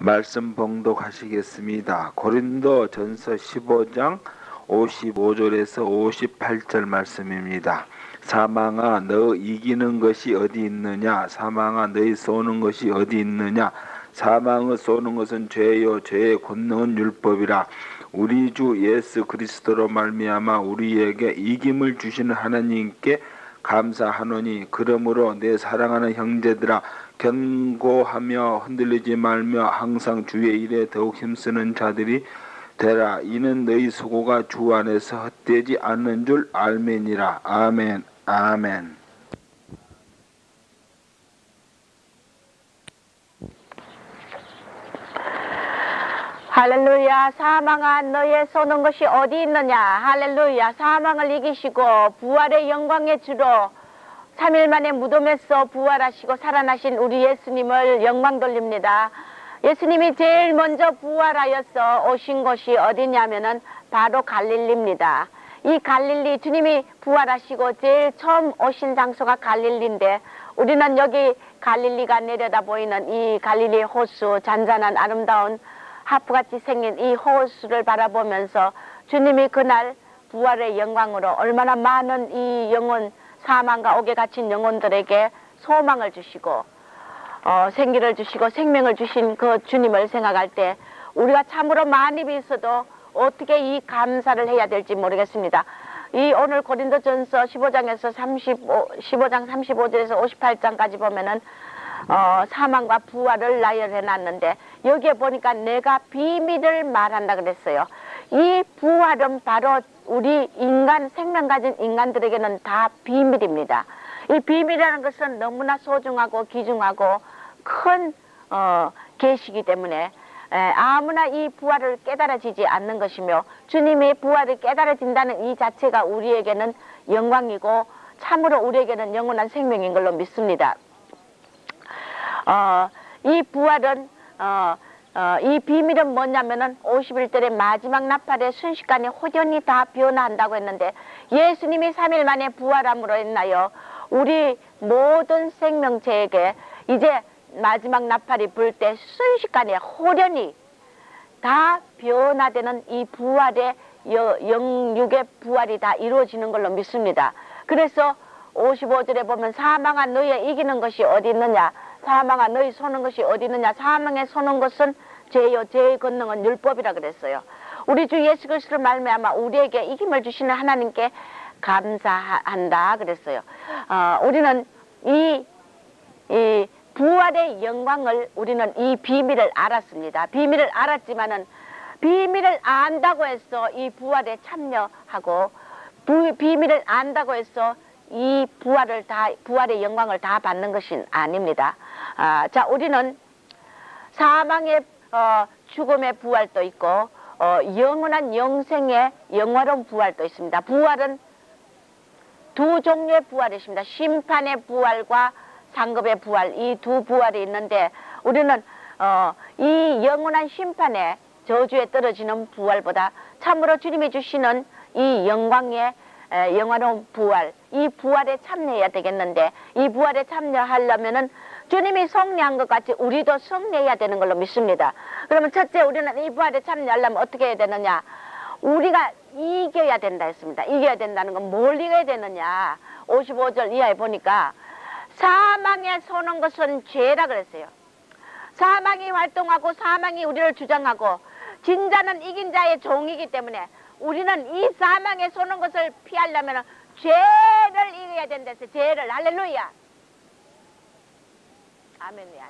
말씀 봉독하시겠습니다. 고린도 전서 15장 55절에서 58절 말씀입니다. 사망아 너 이기는 것이 어디 있느냐? 사망아 너희 쏘는 것이 어디 있느냐? 사망을 쏘는 것은 죄요 죄의 권능은 율법이라. 우리 주 예수 그리스도로 말미암아 우리에게 이김을 주시는 하나님께 감사하노니 그러므로 내 사랑하는 형제들아 견고하며 흔들리지 말며 항상 주의 일에 더욱 힘쓰는 자들이 되라. 이는 너희 수고가 주 안에서 헛되지 않는 줄 알매니라. 아멘. 아멘. 할렐루야. 사망아 너의 쏘는 것이 어디 있느냐? 할렐루야. 사망을 이기시고 부활의 영광의 주로 3일 만에 무덤에서 부활하시고 살아나신 우리 예수님을 영광 돌립니다. 예수님이 제일 먼저 부활하여서 오신 곳이 어디냐면은 바로 갈릴리입니다. 이 갈릴리, 주님이 부활하시고 제일 처음 오신 장소가 갈릴리인데 우리는 여기 갈릴리가 내려다 보이는 이 갈릴리 호수, 잔잔한 아름다운 하프같이 생긴 이 호수를 바라보면서 주님이 그날 부활의 영광으로 얼마나 많은 이 영혼, 사망과 옥에 갇힌 영혼들에게 소망을 주시고 생기를 주시고 생명을 주신 그 주님을 생각할 때 우리가 참으로 많이 있어도 어떻게 이 감사를 해야 될지 모르겠습니다. 이 오늘 고린도전서 15장에서 15장 35절에서 58장까지 보면은 사망과 부활을 나열해 놨는데 여기에 보니까 내가 비밀을 말한다 그랬어요. 이 부활은 바로 우리 인간, 생명 가진 인간들에게는 다 비밀입니다. 이 비밀이라는 것은 너무나 소중하고 귀중하고 큰 계시이기 때문에 아무나 이 부활을 깨달아지지 않는 것이며 주님의 부활을 깨달아진다는 이 자체가 우리에게는 영광이고 참으로 우리에게는 영원한 생명인 걸로 믿습니다. 이 부활은 이 비밀은 뭐냐면은 51절의 마지막 나팔에 순식간에 호련히 다 변화한다고 했는데 예수님이 3일 만에 부활함으로 했나요? 우리 모든 생명체에게 이제 마지막 나팔이 불 때 순식간에 호련히 다 변화되는 이 부활의 영육의 부활이 다 이루어지는 걸로 믿습니다. 그래서 55절에 보면 사망아 너희의 이기는 것이 어디 있느냐? 사망아 너희 쏘는 것이 어디 있느냐? 사망에 쏘는 것은 죄요 죄의 권능은 율법이라 그랬어요. 우리 주 예수 그리스도를 말미암아 우리에게 이김을 주시는 하나님께 감사한다 그랬어요. 우리는 이 부활의 영광을 우리는 이 비밀을 알았습니다. 비밀을 알았지만은 비밀을 안다고 해서 이 부활에 참여하고 비밀을 안다고 해서 이 부활의 영광을 다 받는 것은 아닙니다. 자, 우리는 사망의 죽음의 부활도 있고 영원한 영생의 영화로운 부활도 있습니다. 부활은 두 종류의 부활이 있습니다. 심판의 부활과 상급의 부활, 이 두 부활이 있는데 우리는 이 영원한 심판의 저주에 떨어지는 부활보다 참으로 주님이 주시는 이 영광의 영화로운 부활, 이 부활에 참여해야 되겠는데 이 부활에 참여하려면은 주님이 승리한 것 같이 우리도 승리해야 되는 걸로 믿습니다. 그러면 첫째 우리는 이 부활에 참여하려면 어떻게 해야 되느냐? 우리가 이겨야 된다 했습니다. 이겨야 된다는 건 뭘 이겨야 되느냐? 55절 이하에 보니까 사망에 쏘는 것은 죄라 그랬어요. 사망이 활동하고 사망이 우리를 주장하고 진자는 이긴 자의 종이기 때문에 우리는 이 사망에 쏘는 것을 피하려면 죄를 이겨야 된다 했어요. 죄를. 할렐루야. 아멘이야.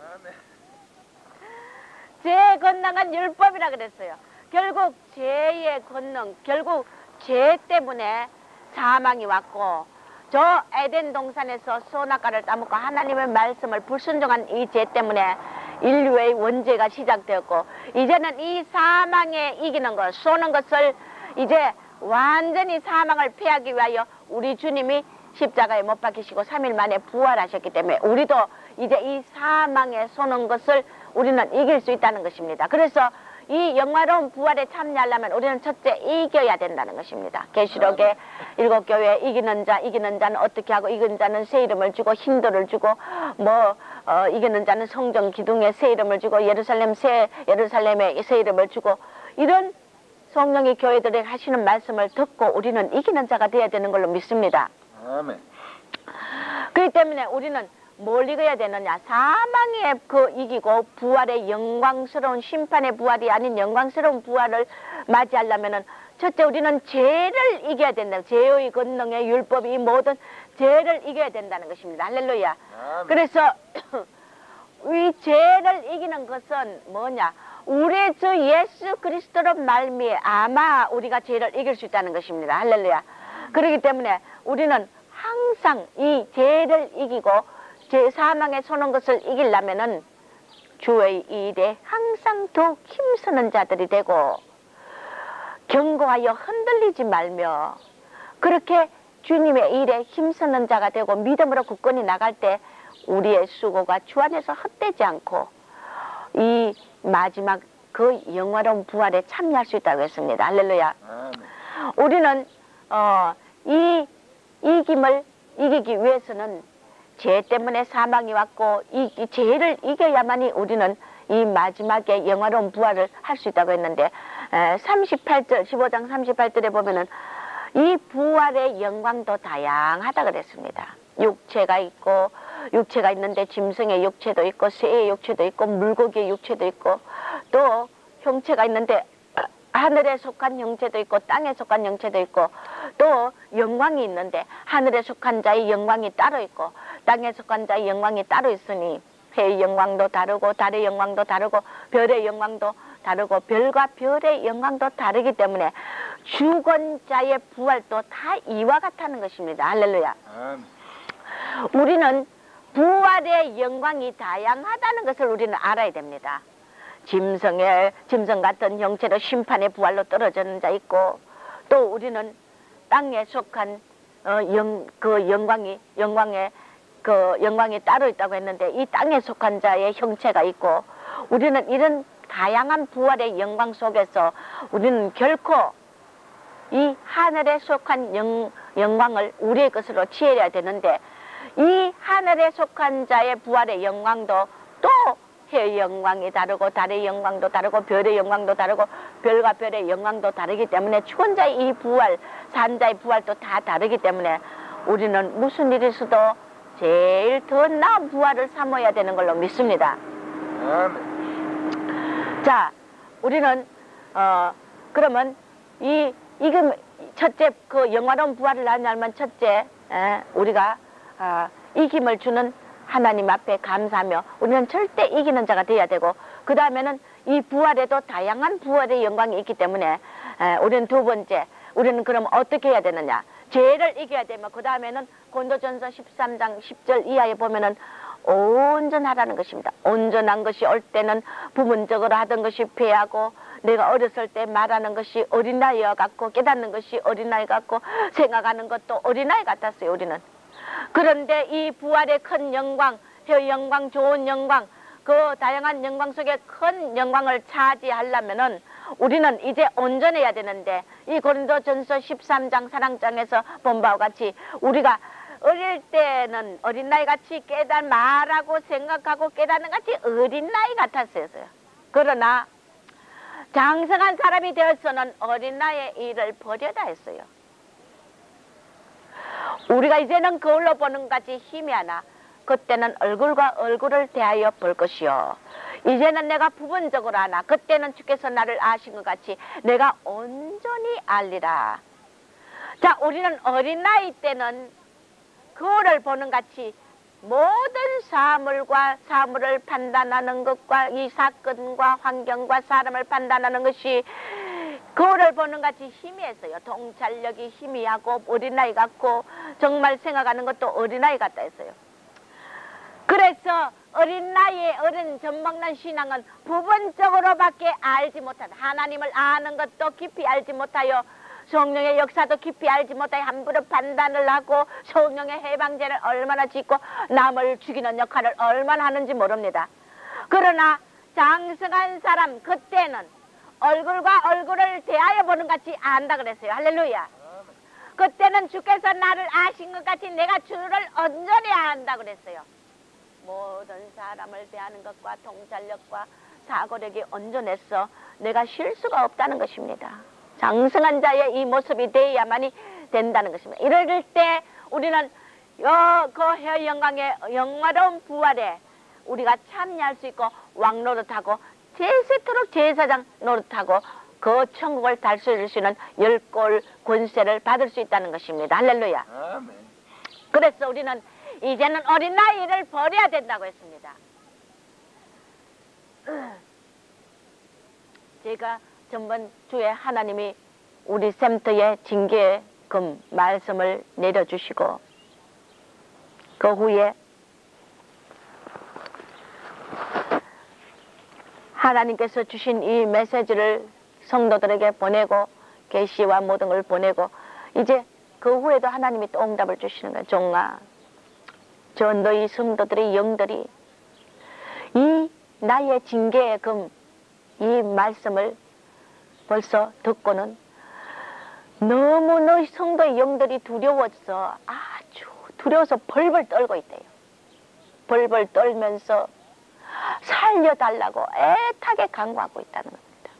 죄의 권능은 율법이라 그랬어요. 결국 죄의 권능, 결국 죄 때문에 사망이 왔고 저 에덴 동산에서 선악과를 따먹고 하나님의 말씀을 불순종한 이 죄 때문에 인류의 원죄가 시작되었고 이제는 이 사망에 이기는 것, 쏘는 것을 이제 완전히 사망을 피하기 위하여 우리 주님이 십자가에 못 박히시고 3일 만에 부활하셨기 때문에 우리도 이제 이 사망에 쏘는 것을 우리는 이길 수 있다는 것입니다. 그래서 이 영화로운 부활에 참여하려면 우리는 첫째 이겨야 된다는 것입니다. 계시록에 7교회 이기는 자는 어떻게 하고 이긴 자는 새 이름을 주고 힌도를 주고 뭐 이기는 자는 성전 기둥에 새 이름을 주고 예루살렘에 새 이름을 주고 이런 성령이 교회들에게 하시는 말씀을 듣고 우리는 이기는 자가 되어야 되는 걸로 믿습니다. 아멘. 그렇기 때문에 우리는 뭘 이겨야 되느냐? 사망의 그 이기고 부활의 영광스러운 심판의 부활이 아닌 영광스러운 부활을 맞이하려면은 첫째 우리는 죄를 이겨야 된다. 죄의 권능의 율법이 이 모든 죄를 이겨야 된다는 것입니다. 할렐루야. 그래서 이 죄를 이기는 것은 뭐냐? 우리 주 예수 그리스도로 말미에 아마 우리가 죄를 이길 수 있다는 것입니다. 할렐루야. 그렇기 때문에 우리는 항상 이 죄를 이기고 죄 사망에 서는 것을 이기려면은 주의 일에 항상 더욱 힘쓰는 자들이 되고 견고하여 흔들리지 말며 그렇게 주님의 일에 힘쓰는 자가 되고 믿음으로 굳건히 나갈 때 우리의 수고가 주 안에서 헛되지 않고 이 마지막 그 영화로운 부활에 참여할 수 있다고 했습니다. 할렐루야. 우리는 이 이김을 이기기 위해서는 죄 때문에 사망이 왔고 이 죄를 이겨야만이 우리는 이 마지막에 영화로운 부활을 할 수 있다고 했는데 38절 15장 38절에 보면은 이 부활의 영광도 다양하다 그랬습니다. 육체가 있고 육체가 있는데 짐승의 육체도 있고 새의 육체도 있고 물고기의 육체도 있고 또 형체가 있는데 하늘에 속한 형체도 있고 땅에 속한 형체도 있고 또 영광이 있는데 하늘에 속한 자의 영광이 따로 있고 땅에 속한 자의 영광이 따로 있으니 해의 영광도 다르고 달의 영광도 다르고 별의 영광도 다르고 별과 별의 영광도 다르기 때문에 죽은 자의 부활도 다 이와 같다는 것입니다. 할렐루야. 우리는 부활의 영광이 다양하다는 것을 우리는 알아야 됩니다. 짐승 같은 형체로 심판의 부활로 떨어지는 자 있고 또 우리는 땅에 속한 영광이 따로 있다고 했는데 이 땅에 속한 자의 형체가 있고 우리는 이런 다양한 부활의 영광 속에서 우리는 결코 이 하늘에 속한 영광을 우리의 것으로 취해야 되는데 이 하늘에 속한 자의 부활의 영광도 또 해의 영광이 다르고 달의 영광도 다르고 별의 영광도 다르고 별과 별의 영광도 다르기 때문에 죽은 자의 이 부활, 산 자의 부활도 다 다르기 때문에 우리는 무슨 일이 있어도 제일 더 나은 부활을 삼아야 되는 걸로 믿습니다. 자, 우리는 그러면 이게 첫째 그 영화로운 부활을 하려면 첫째 우리가 이김을 주는 하나님 앞에 감사하며 우리는 절대 이기는 자가 되어야 되고 그 다음에는 이 부활에도 다양한 부활의 영광이 있기 때문에 우리는 두 번째 우리는 그럼 어떻게 해야 되느냐? 죄를 이겨야 되면 그 다음에는 고린도전서 13장 10절 이하에 보면은 온전하라는 것입니다. 온전한 것이 올 때는 부분적으로 하던 것이 패하고 내가 어렸을 때 말하는 것이 어린아이와 같고 깨닫는 것이 어린아이 같고 생각하는 것도 어린아이 같았어요. 우리는. 그런데 이 부활의 큰 영광, 영광, 좋은 영광, 그 다양한 영광 속에 큰 영광을 차지하려면은 우리는 이제 온전해야 되는데 이 고린도전서 13장 사랑장에서 본 바와 같이 우리가 어릴 때는 어린나이 같이 말하고 생각하고 깨닫는 같이 어린나이 같았어요. 그러나 장성한 사람이 되어서는 어린나이의 일을 버려다 했어요. 우리가 이제는 거울로 보는 같이 힘이 하나 그때는 얼굴과 얼굴을 대하여 볼 것이요 이제는 내가 부분적으로 하나 그때는 주께서 나를 아신 것 같이 내가 온전히 알리라. 자, 우리는 어린나이 때는 거울을 보는 같이 모든 사물을 판단하는 것과 이 사건과 환경과 사람을 판단하는 것이 거울을 보는 같이 희미했어요. 통찰력이 희미하고 어린아이 같고 정말 생각하는 것도 어린아이 같다 했어요. 그래서 어린나이의 어른 젖먹는 신앙은 부분적으로밖에 알지 못한다. 하나님을 아는 것도 깊이 알지 못하여 성령의 역사도 깊이 알지 못하여 함부로 판단을 하고 성령의 해방제를 얼마나 짓고 남을 죽이는 역할을 얼마나 하는지 모릅니다. 그러나 장성한 사람 그때는 얼굴과 얼굴을 대하여 보는 같이 안다 그랬어요. 할렐루야. 그때는 주께서 나를 아신 것 같이 내가 주를 온전히 안다 그랬어요. 모든 사람을 대하는 것과 통찰력과 사고력이 온전해서 내가 실수가 없다는 것입니다. 장성한 자의 이 모습이 되어야만이 된다는 것입니다. 이럴 때 우리는 그 영광의 영화로운 부활에 우리가 참여할 수 있고 왕 노릇하고 제세토록 제사장 노릇하고 그 천국을 달수일 수 있는 열골 권세를 받을 수 있다는 것입니다. 할렐루야. 아멘. 그래서 우리는 이제는 어린 나이를 버려야 된다고 했습니다. 제가 전번 주에 하나님이 우리 센터에 징계금 말씀을 내려주시고 그 후에 하나님께서 주신 이 메시지를 성도들에게 보내고 계시와 모든 걸 보내고 이제 그 후에도 하나님이 또 응답을 주시는 거예요. 종아, 저 너희 성도들의 영들이 이 나의 징계의 금 이 말씀을 벌써 듣고는 너무 너희 성도의 영들이 두려워서 아주 두려워서 벌벌 떨고 있대요. 벌벌 떨면서 살려달라고 애타게 간구하고 있다는 겁니다.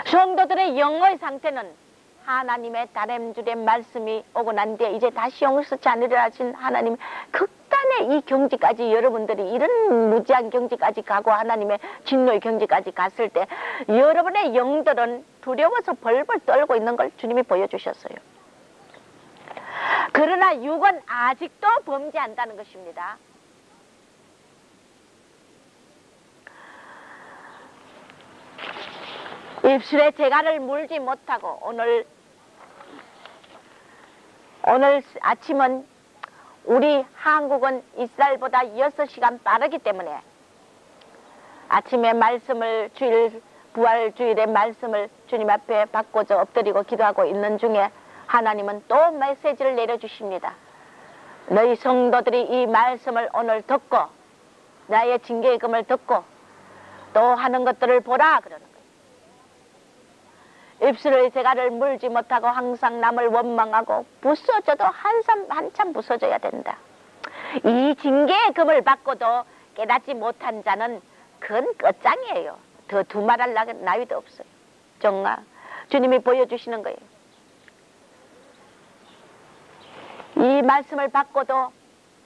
성도들의 영의 상태는 하나님의 다렘줄의 말씀이 오고 난 뒤에 이제 다시 용서치 않으리라 하신 하나님 극단의 이 경지까지 여러분들이 이런 무지한 경지까지 가고 하나님의 진노의 경지까지 갔을 때 여러분의 영들은 두려워서 벌벌 떨고 있는 걸 주님이 보여주셨어요. 그러나 육은 아직도 범죄한다는 것입니다. 입술에 재갈을 물지 못하고 오늘 아침은 우리 한국은 이스라엘보다 6시간 빠르기 때문에 아침에 말씀을 부활주일의 말씀을 주님 앞에 받고자 엎드리고 기도하고 있는 중에 하나님은 또 메시지를 내려주십니다. 너희 성도들이 이 말씀을 오늘 듣고 나의 징계의 금을 듣고 또 하는 것들을 보라 그러는 거예요. 입술의 재갈을 물지 못하고 항상 남을 원망하고 부서져도 한참 부서져야 된다. 이 징계의 금을 받고도 깨닫지 못한 자는 그건 끝장이에요. 더 두말할 나위도 없어요. 정말 주님이 보여주시는 거예요. 이 말씀을 받고도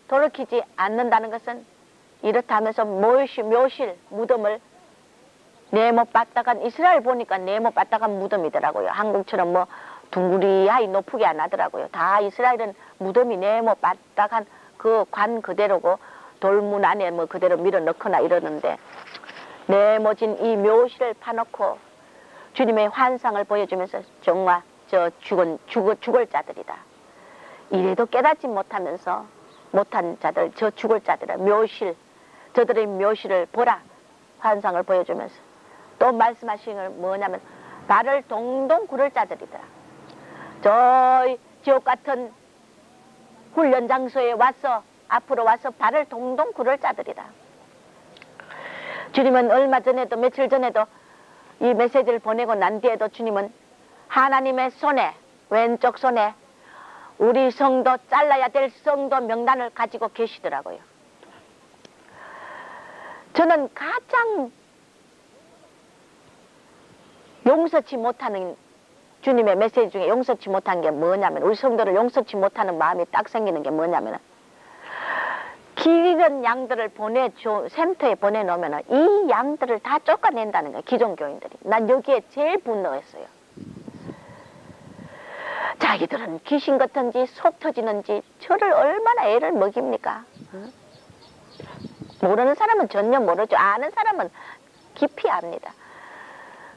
돌이키지 않는다는 것은 이렇다면서 묘실 무덤을 네모 바닥한 이스라엘 보니까 네모 바닥한 무덤이더라고요. 한국처럼 뭐 둥그리하이 높게 안 하더라고요. 다 이스라엘은 무덤이 네모 바닥한 그 관 그대로고 돌문 안에 뭐 그대로 밀어 넣거나 이러는데 네모진 이 묘실을 파놓고 주님의 환상을 보여주면서 정말 저 죽을 자들이다. 이래도 깨닫지 못하면서 못한 자들 저 죽을 자들은 묘실 저들의 묘실을 보라 환상을 보여주면서 또 말씀하시는 건 뭐냐면 발을 동동 구를 자들이다. 저 지옥 같은 훈련 장소에 와서 앞으로 와서 발을 동동 구를 자들이다. 주님은 얼마 전에도 며칠 전에도 이 메시지를 보내고 난 뒤에도 주님은 하나님의 손에 왼쪽 손에 우리 성도 잘라야 될 성도 명단을 가지고 계시더라고요. 저는 가장 용서치 못하는 주님의 메시지 중에 용서치 못한 게 뭐냐면 우리 성도를 용서치 못하는 마음이 딱 생기는 게 뭐냐면 길 잃은 양들을 센터에 보내놓으면 이 양들을 다 쫓아낸다는 거예요. 기존 교인들이. 난 여기에 제일 분노했어요. 자기들은 귀신 같은지 속 터지는지 저를 얼마나 애를 먹입니까? 모르는 사람은 전혀 모르죠. 아는 사람은 깊이 압니다.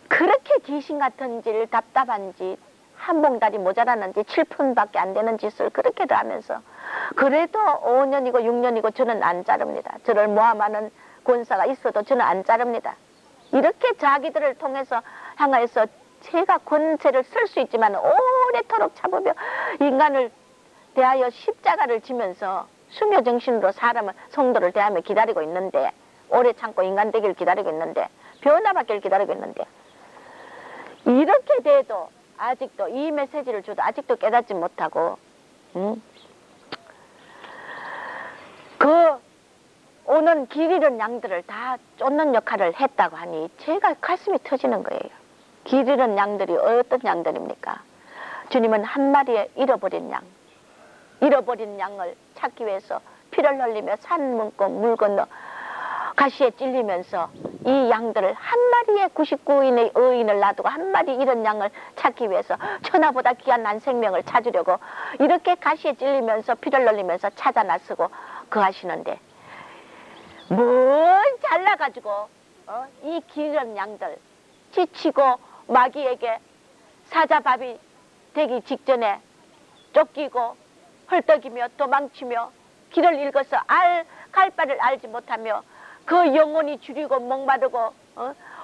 그렇게 귀신 같은지 답답한지 한 봉다리 모자라는지 7푼밖에 안 되는 짓을 그렇게도 하면서 그래도 5년이고 6년이고 저는 안 자릅니다. 저를 모함하는 권사가 있어도 저는 안 자릅니다. 이렇게 자기들을 통해서 향하여서 제가 권세를 쓸 수 있지만 오래도록 참으며 인간을 대하여 십자가를 지면서 수묘정신으로 사람을 성도를 대하며 기다리고 있는데 오래 참고 인간 되기를 기다리고 있는데 변화받기를 기다리고 있는데 이렇게 돼도 아직도 이 메시지를 줘도 아직도 깨닫지 못하고 그 오는 길 잃은 양들을 다 쫓는 역할을 했다고 하니 제가 가슴이 터지는 거예요. 길 잃은 양들이 어떤 양들입니까? 주님은 한 마리의 잃어버린 양을 찾기 위해서 피를 흘리며 산 문고 물 건너 가시에 찔리면서 이 양들을 한 마리의 99인의 의인을 놔두고 한 마리 잃은 양을 찾기 위해서 천하보다 귀한 난 생명을 찾으려고 이렇게 가시에 찔리면서 피를 흘리면서 찾아 나서고 그 하시는데 뭘 잘나가지고 이 길은 양들 지치고 마귀에게 사자밥이 되기 직전에 쫓기고 헐떡이며 도망치며 길을 잃어서 갈 바를 알지 못하며 그 영혼이 줄이고 목마르고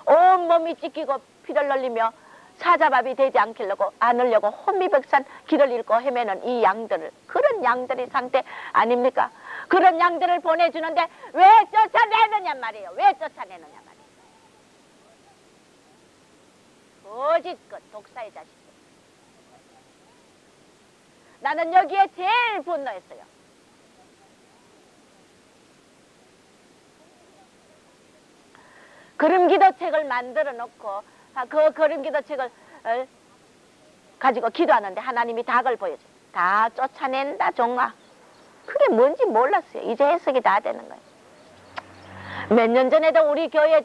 온몸이 찢기고 피를 흘리며 사자밥이 되지 않으려고 혼미백산 길을 잃고 헤매는 이 양들을, 그런 양들이 상태 아닙니까? 그런 양들을 보내주는데 왜 쫓아내느냐 말이에요. 왜 쫓아내느냐 말이에요. 거짓것 독사의 자식들. 나는 여기에 제일 분노했어요. 걸음기도책을 만들어 놓고 그 걸음기도책을 가지고 기도하는데 하나님이 닭을 보여줘요. 다 쫓아낸다 종아. 그게 뭔지 몰랐어요. 이제 해석이 다 되는 거예요. 몇 년 전에도 우리 교회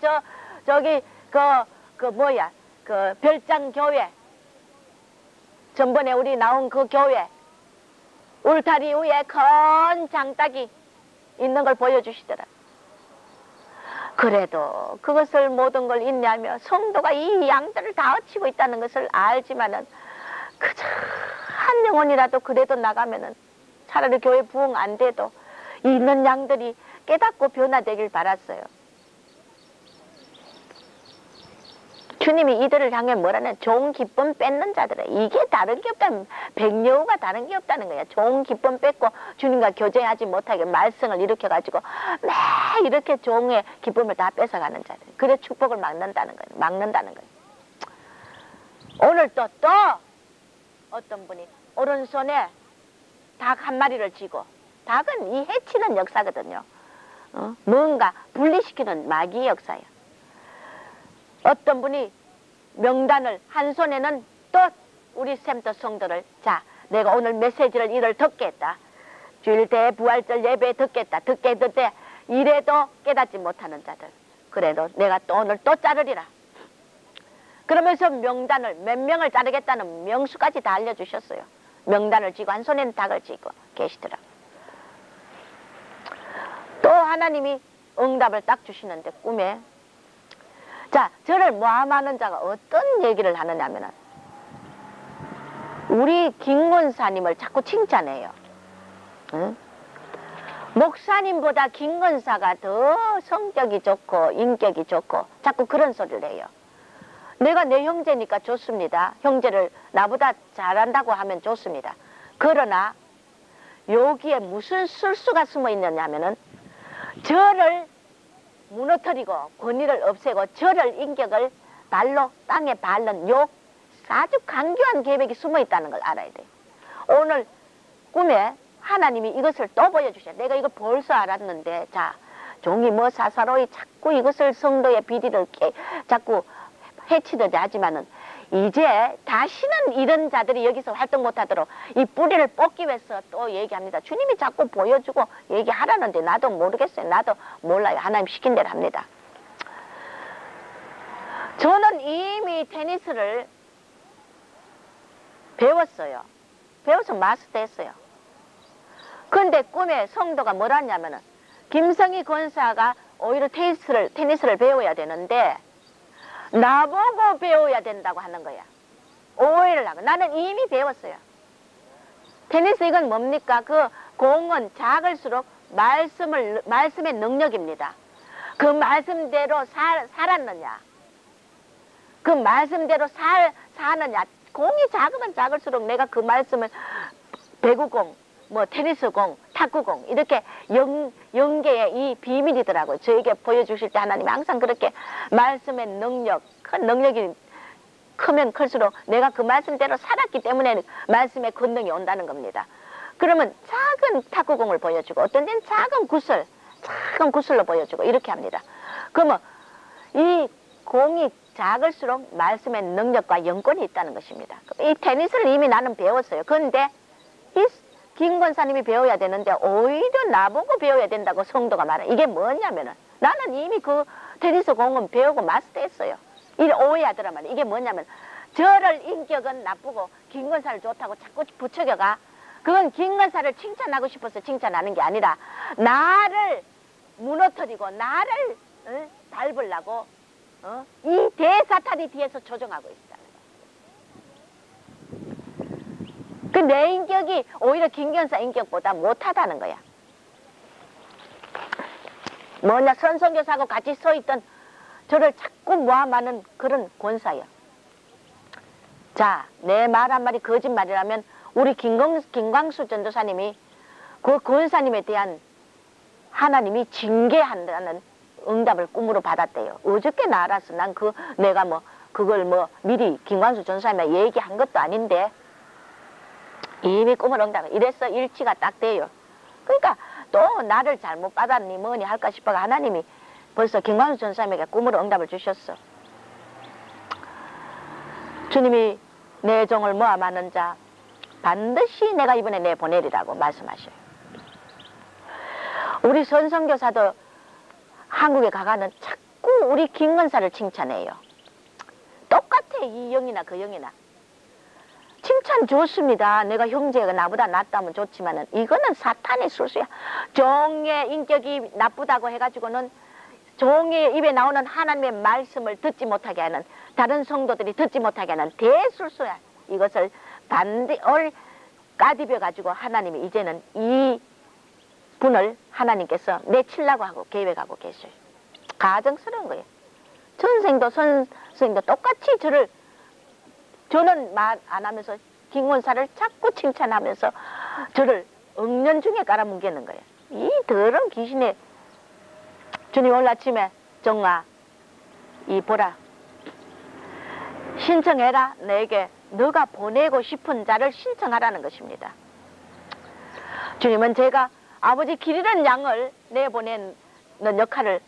저기 그 별장 교회, 전번에 우리 나온 그 교회 울타리 위에 큰 장닭이 있는 걸 보여주시더라. 그래도 그것을 모든 걸 인내하며 성도가 이 양들을 다 어치고 있다는 것을 알지만은 그저 한 영혼이라도 그래도 나가면은 차라리 교회 부흥 안 돼도 있는 양들이 깨닫고 변화되길 바랐어요. 주님이 이들을 향해 뭐라는 좋은 기쁨 뺏는 자들에 이게 다른 게 없다는, 백여우가 다른 게 없다는 거야. 좋은 기쁨 뺏고 주님과 교제하지 못하게 말썽을 일으켜가지고 매 이렇게 종의 기쁨을 다 뺏어가는 자들. 그래 축복을 막는다는 거예요. 오늘 또 어떤 분이 오른손에 닭 한 마리를 쥐고, 닭은 이 해치는 역사거든요. 뭔가 분리시키는 마귀의 역사예요. 어떤 분이 명단을 한 손에는 또 우리 샘터 성도를, 자 내가 오늘 메시지를 이를 듣겠다, 주일 대부활절 예배 듣겠다, 듣게 이래도 깨닫지 못하는 자들, 그래도 내가 또 오늘 또 자르리라 그러면서 명단을 몇 명을 자르겠다는 명수까지 다 알려주셨어요. 명단을 쥐고 한 손에는 닭을 쥐고 계시더라. 또 하나님이 응답을 딱 주시는데 꿈에, 자 저를 모함하는 자가 어떤 얘기를 하느냐면은 우리 김권사님을 자꾸 칭찬해요. 응? 목사님보다 김권사가 더 성격이 좋고 인격이 좋고 자꾸 그런 소리를 해요. 내가 내 형제니까 좋습니다. 형제를 나보다 잘한다고 하면 좋습니다. 그러나 여기에 무슨 술수가 숨어 있느냐 하면은 저를 무너뜨리고 권위를 없애고 저를 인격을 발로 땅에 밟는 요 아주 강교한 계획이 숨어 있다는 걸 알아야 돼요. 오늘 꿈에 하나님이 이것을 또 보여주셔요. 내가 이거 벌써 알았는데, 자 종이 뭐 사사로이 자꾸 이것을 성도의 비리를 자꾸 해치듯이 하지만은 이제 다시는 이런 자들이 여기서 활동 못하도록 이 뿌리를 뽑기 위해서 또 얘기합니다. 주님이 자꾸 보여주고 얘기하라는데 나도 모르겠어요. 나도 몰라요. 하나님 시킨 대로 합니다. 저는 이미 테니스를 배웠어요. 배워서 마스터했어요. 그런데 꿈에 성도가 뭐라냐면은 김성희 권사가 오히려 테니스를 배워야 되는데 나보고 배워야 된다고 하는 거야. 오해를 하고. 나는 이미 배웠어요. 테니스 이건 뭡니까? 그 공은 작을수록 말씀의 능력입니다. 그 말씀대로 살았느냐, 그 말씀대로 사느냐. 공이 작으면 작을수록 내가 그 말씀을 배구공, 뭐 테니스공, 탁구공 이렇게 연계의 이 비밀이더라고요. 저에게 보여주실 때 하나님이 항상 그렇게 말씀의 능력, 큰 능력이 크면 클수록 내가 그 말씀대로 살았기 때문에 말씀의 권능이 온다는 겁니다. 그러면 작은 탁구공을 보여주고 어떤 데는 작은 구슬로 보여주고 이렇게 합니다. 그러면 이 공이 작을수록 말씀의 능력과 영권이 있다는 것입니다. 이 테니스를 이미 나는 배웠어요. 그런데 이 김 권사님이 배워야 되는데 오히려 나보고 배워야 된다고 성도가 말해. 이게 뭐냐면은 나는 이미 그 테니스 공은 배우고 마스터했어요. 이를 오해하더란 말이에요. 이게 뭐냐면 저를 인격은 나쁘고 김 권사를 좋다고 자꾸 부추겨가. 그건 김 권사를 칭찬하고 싶어서 칭찬하는 게 아니라 나를 무너뜨리고 나를 밟으려고 이 대사탄이 뒤에서 조종하고 있다는 거야. 그 내 인격이 오히려 김견사 인격보다 못하다는 거야. 뭐냐, 선성교사하고 같이 서있던 저를 자꾸 모함하는 그런 권사야. 자, 내 말 한마디 거짓말이라면 우리 김광수 전도사님이 그 권사님에 대한 하나님이 징계한다는 응답을 꿈으로 받았대요. 어저께 나 알았어. 난 내가 그걸 미리 김광수 전도사님에 얘기한 것도 아닌데 이미 꿈을 응답을 이래서 일치가 딱 돼요. 그러니까 또 나를 잘못 받았니 뭐니 할까 싶어가 하나님이 벌써 김광수 전도사님에게 꿈으로 응답을 주셨어. 주님이 내 종을 모함하는 자 반드시 내가 이번에 내보내리라고 말씀하셔요. 우리 선성교사도 한국에 가가는 자꾸 우리 김건사를 칭찬해요. 똑같아. 이 영이나 그 영이나 칭찬 좋습니다. 내가 형제가 나보다 낫다면 좋지만은 이거는 사탄의 술수야. 종의 인격이 나쁘다고 해가지고는 종의 입에 나오는 하나님의 말씀을 듣지 못하게 하는, 다른 성도들이 듣지 못하게 하는 대술수야. 이것을 반드시 까디벼 가지고 하나님이 이제는 이 분을 하나님께서 내치려고 하고 계획하고 계셔요. 가정스러운 거예요. 전생도 선생도 똑같이 저는 말 안 하면서 김원사를 자꾸 칭찬하면서 저를 억년중에 깔아뭉개는 거예요. 이 더러운 귀신의 주님 오늘 아침에 정아 이 보라 신청해라. 내게 너가 보내고 싶은 자를 신청하라는 것입니다. 주님은 제가 아버지 길 잃은 양을 내보내는 역할을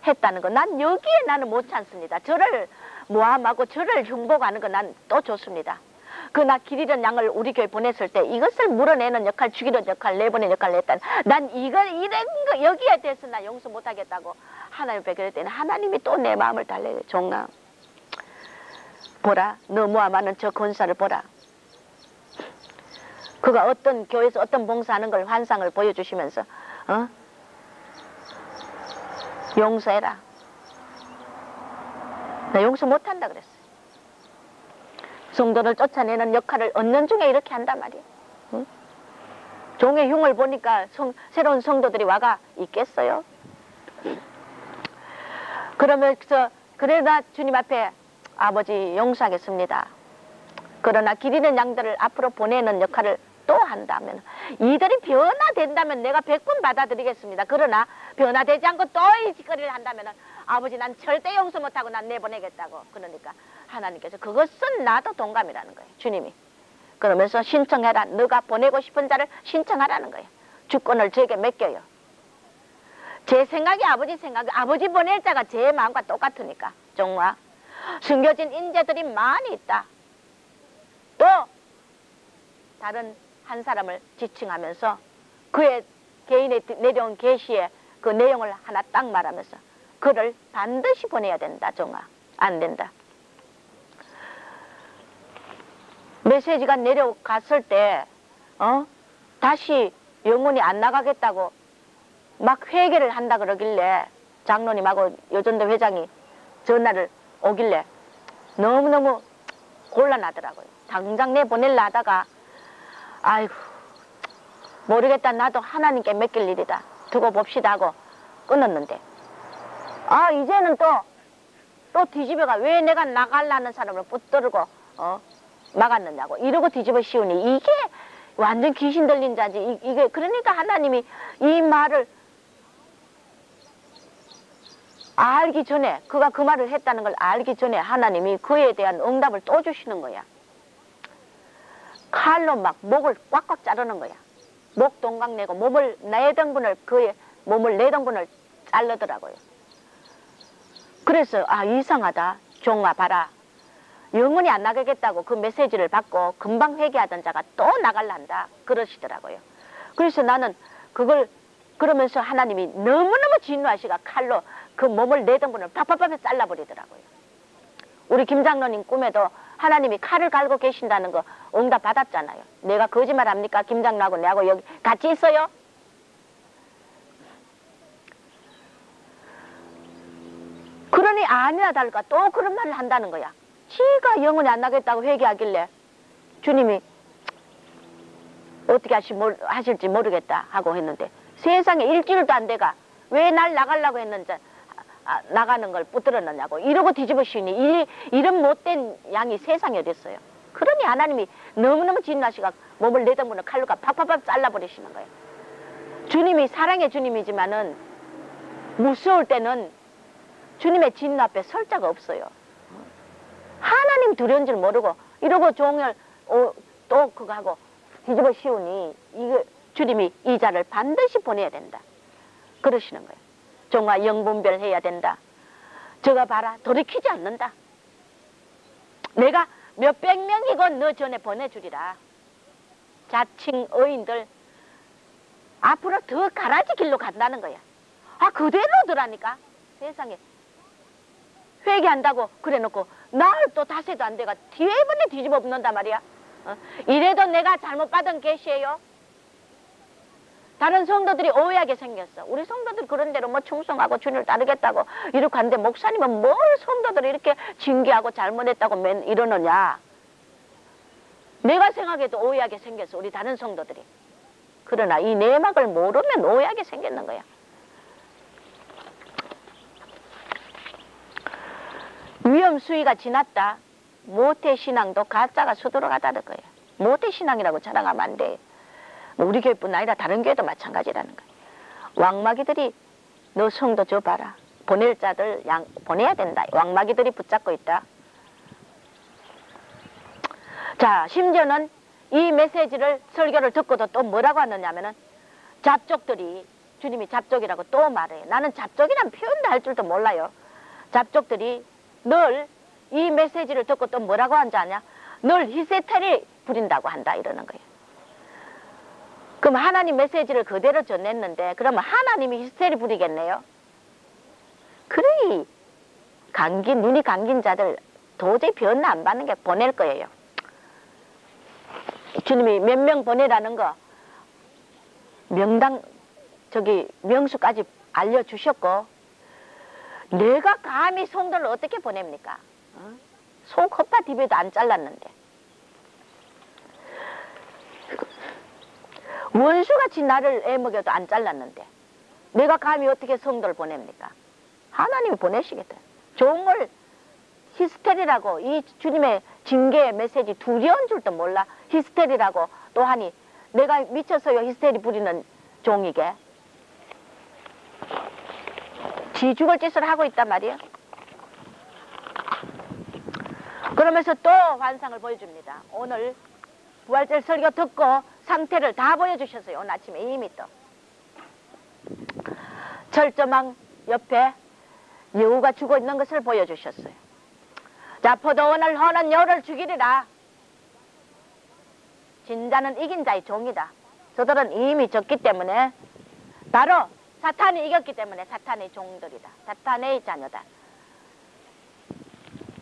했다는 거 난 여기에 나는 못 참습니다. 저를 모함하고 저를 흉보하는 거 난 또 좋습니다. 나 길 잃은 양을 우리 교회 보냈을 때 이것을 물어내는 역할, 죽이는 역할, 내보내는 역할을 했다는 난 이런 거 여기에 대해서 나 용서 못하겠다고 하나님 앞에 그랬더니 하나님이 또 내 마음을 달래요. 종아 보라, 너 모함하는 저 권사를 보라. 그가 어떤 교회에서 어떤 봉사하는 걸 환상을 보여주시면서 용서해라. 나 용서 못한다 그랬어요. 성도를 쫓아내는 역할을 얻는 중에 이렇게 한단 말이에요. 응? 종의 흉을 보니까 새로운 성도들이 와가 있겠어요? 그러면서 그러나 주님 앞에 아버지 용서하겠습니다. 그러나 길 잃은 양들을 앞으로 보내는 역할을 또 한다면 이들이 변화된다면 내가 100분 받아들이겠습니다. 그러나 변화되지 않고 또 이 짓거리를 한다면 아버지 난 절대 용서 못하고 난 내보내겠다고. 그러니까 하나님께서 그것은 나도 동감이라는 거예요. 주님이 그러면서 신청해라. 너가 보내고 싶은 자를 신청하라는 거예요. 주권을 제게 맡겨요. 제 생각이 아버지 생각이 아버지 보낼 자가 제 마음과 똑같으니까. 정말 숨겨진 인재들이 많이 있다. 또 다른 한 사람을 지칭하면서 그의 개인의 내려온 계시의 그 내용을 하나 딱 말하면서 그를 반드시 보내야 된다. 정아 안 된다. 메시지가 내려갔을 때 다시 영혼이 안 나가겠다고 막 회개를 한다 그러길래 장로님하고 여전도 회장이 전화를 오길래 너무너무 곤란하더라고요. 당장 내보낼라 하다가 아이고 모르겠다. 나도 하나님께 맡길 일이다. 두고 봅시다 하고 끊었는데 이제는 또 뒤집어가 왜 내가 나가려는 사람을 붙들고 막았느냐고 이러고 뒤집어 씌우니 이게 완전 귀신 들린 자지. 이게 그러니까 하나님이 이 말을 알기 전에 그가 그 말을 했다는 걸 알기 전에 하나님이 그에 대한 응답을 또 주시는 거야. 칼로 막 목을 꽉꽉 자르는 거야. 목 동강 내고 몸을 내던 분을 그의 몸을 내던 분을 자르더라고요. 그래서 아 이상하다. 종아 봐라. 영원히 안 나가겠다고 그 메시지를 받고 금방 회개하던 자가 또 나갈란다. 그러시더라고요. 그래서 나는 그걸 그러면서 하나님이 너무너무 진노하시가 칼로 그 몸을 내던 분을 팍팍팍 잘라버리더라고요. 우리 김장로님 꿈에도 하나님이 칼을 갈고 계신다는 거 응답 받았잖아요. 내가 거짓말합니까? 김장로하고 내하고 여기 같이 있어요? 그러니 아니나 다를까 또 그런 말을 한다는 거야. 지가 영원히 안 나겠다고 회개하길래 주님이 어떻게 하실지 모르겠다 하고 했는데 세상에 일주일도 안 돼가 왜 날 나가려고 했는지 나가는 걸 붙들었느냐고 이러고 뒤집어 씌우니 이런 못된 양이 세상에 어딨어요. 그러니 하나님이 너무너무 진노하시가 몸을 내던 분을 칼로 팍팍팍 잘라버리시는 거예요. 주님이 사랑의 주님이지만은 무서울 때는 주님의 진노 앞에 설 자가 없어요. 하나님 두려운 줄 모르고 이러고 종을 또 그거 하고 뒤집어 씌우니 이거 주님이 이 자를 반드시 보내야 된다. 그러시는 거예요. 종아 영분별 해야 된다. 저가 봐라 돌이키지 않는다. 내가 몇백 명이고 너 전에 보내주리라. 자칭 의인들 앞으로 더 가라지 길로 간다는 거야. 아 그대로더라니까. 세상에 회개한다고 그래놓고 날 또 다세도 안 돼가 뒤에 번에 뒤집어 엎는단 말이야. 이래도 내가 잘못 받은 계시예요. 다른 성도들이 오해하게 생겼어. 우리 성도들 그런 대로 뭐 충성하고 주님을 따르겠다고 이렇게 하는데 목사님은 뭘 성도들을 이렇게 징계하고 잘못했다고 이러느냐. 내가 생각해도 오해하게 생겼어. 우리 다른 성도들이. 그러나 이 내막을 모르면 오해하게 생겼는 거야. 위험 수위가 지났다. 모태신앙도 가짜가 수두룩하다는 거예요. 모태신앙이라고 자랑하면 안 돼. 우리 교회뿐 아니라 다른 교회도 마찬가지라는 거예요. 왕마귀들이 너 성도 저 봐라. 보낼 자들 보내야 된다. 왕마귀들이 붙잡고 있다. 자, 심지어는 이 메시지를 설교를 듣고도 또 뭐라고 하느냐면은 잡족들이 주님이 잡족이라고 또 말해요. 나는 잡족이란 표현도 할 줄도 몰라요. 잡족들이 늘 이 메시지를 듣고 또 뭐라고 한지 아냐? 늘 히스테리 부린다고 한다 이러는 거예요. 그럼 하나님 메시지를 그대로 전했는데 그러면 하나님이 히스테리 부리겠네요. 그래 눈이 감긴 자들 도저히 변화 안 받는 게 보낼 거예요. 주님이 몇 명 보내라는 거 명당 명수까지 알려주셨고 내가 감히 성도를 어떻게 보냅니까? 속 헛바 디베도 안 잘랐는데 원수같이 나를 애먹여도 안 잘랐는데 내가 감히 어떻게 성도를 보냅니까? 하나님이 보내시겠다. 종을 히스테리라고 이 주님의 징계의 메시지 두려운 줄도 몰라 히스테리라고 또 하니 내가 미쳐서요 히스테리 부리는 종이게 지 죽을 짓을 하고 있단 말이에요. 그러면서 또 환상을 보여줍니다. 오늘 부활절 설교 듣고 상태를 다 보여주셨어요. 오늘 아침에 이미 또 철조망 옆에 여우가 죽어 있는 것을 보여주셨어요. 자, 포도원을 허는 여우를 죽이리라. 진자는 이긴 자의 종이다. 저들은 이미 졌기 때문에 바로 사탄이 이겼기 때문에 사탄의 종들이다. 사탄의 자녀다.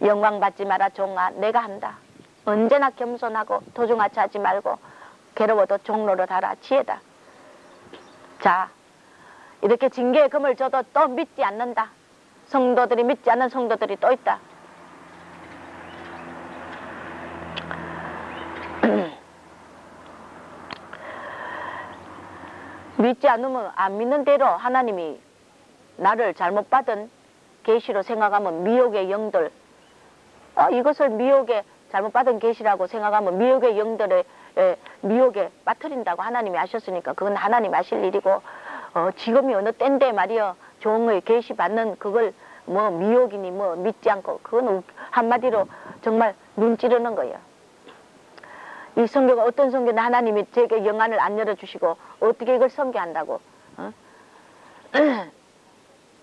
영광 받지 마라 종아 내가 한다. 언제나 겸손하고 도중하지 하지 말고 괴로워도 종로로 달아 지혜다. 자 이렇게 징계의 금을 줘도 또 믿지 않는다. 성도들이 믿지 않는 성도들이 또 있다. 믿지 않으면 안 믿는 대로 하나님이 나를 잘못 받은 계시로 생각하면 미혹의 영들 이것을 미혹의 잘못 받은 계시라고 생각하면 미혹의 영들의 미혹에 빠뜨린다고 하나님이 하셨으니까 그건 하나님 하실 일이고 지금이 어느 때인데 말이여 종의 계시 받는 그걸 뭐 미혹이니 뭐 믿지 않고 그건 한마디로 정말 눈 찌르는 거예요. 이 선교가 어떤 선교는 하나님이 제게 영안을 안 열어주시고 어떻게 이걸 선교한다고.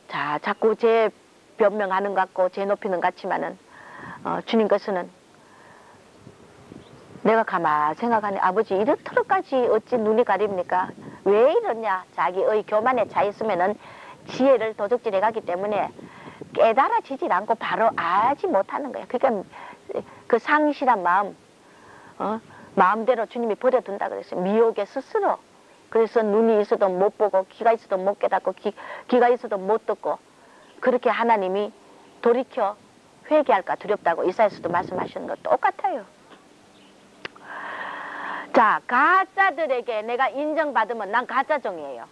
자, 자꾸 제 변명하는 것 같고 제 높이는 것 같지만은 주님 것은 내가 가만 생각하니 아버지 이렇도록까지 어찌 눈이 가립니까? 왜 이러냐? 자기의 교만에 차 있으면은 지혜를 도적질해 가기 때문에 깨달아지질 않고 바로 알지 못하는 거야. 그러니까 그 상실한 마음, 마음대로 주님이 버려둔다 그랬어요. 미혹의 스스로. 그래서 눈이 있어도 못 보고 귀가 있어도 못 깨닫고 귀가 있어도 못 듣고 그렇게 하나님이 돌이켜 회개할까 두렵다고 이사야서도 말씀하시는 거 똑같아요. 자, 가짜들에게 내가 인정받으면 난 가짜종이에요.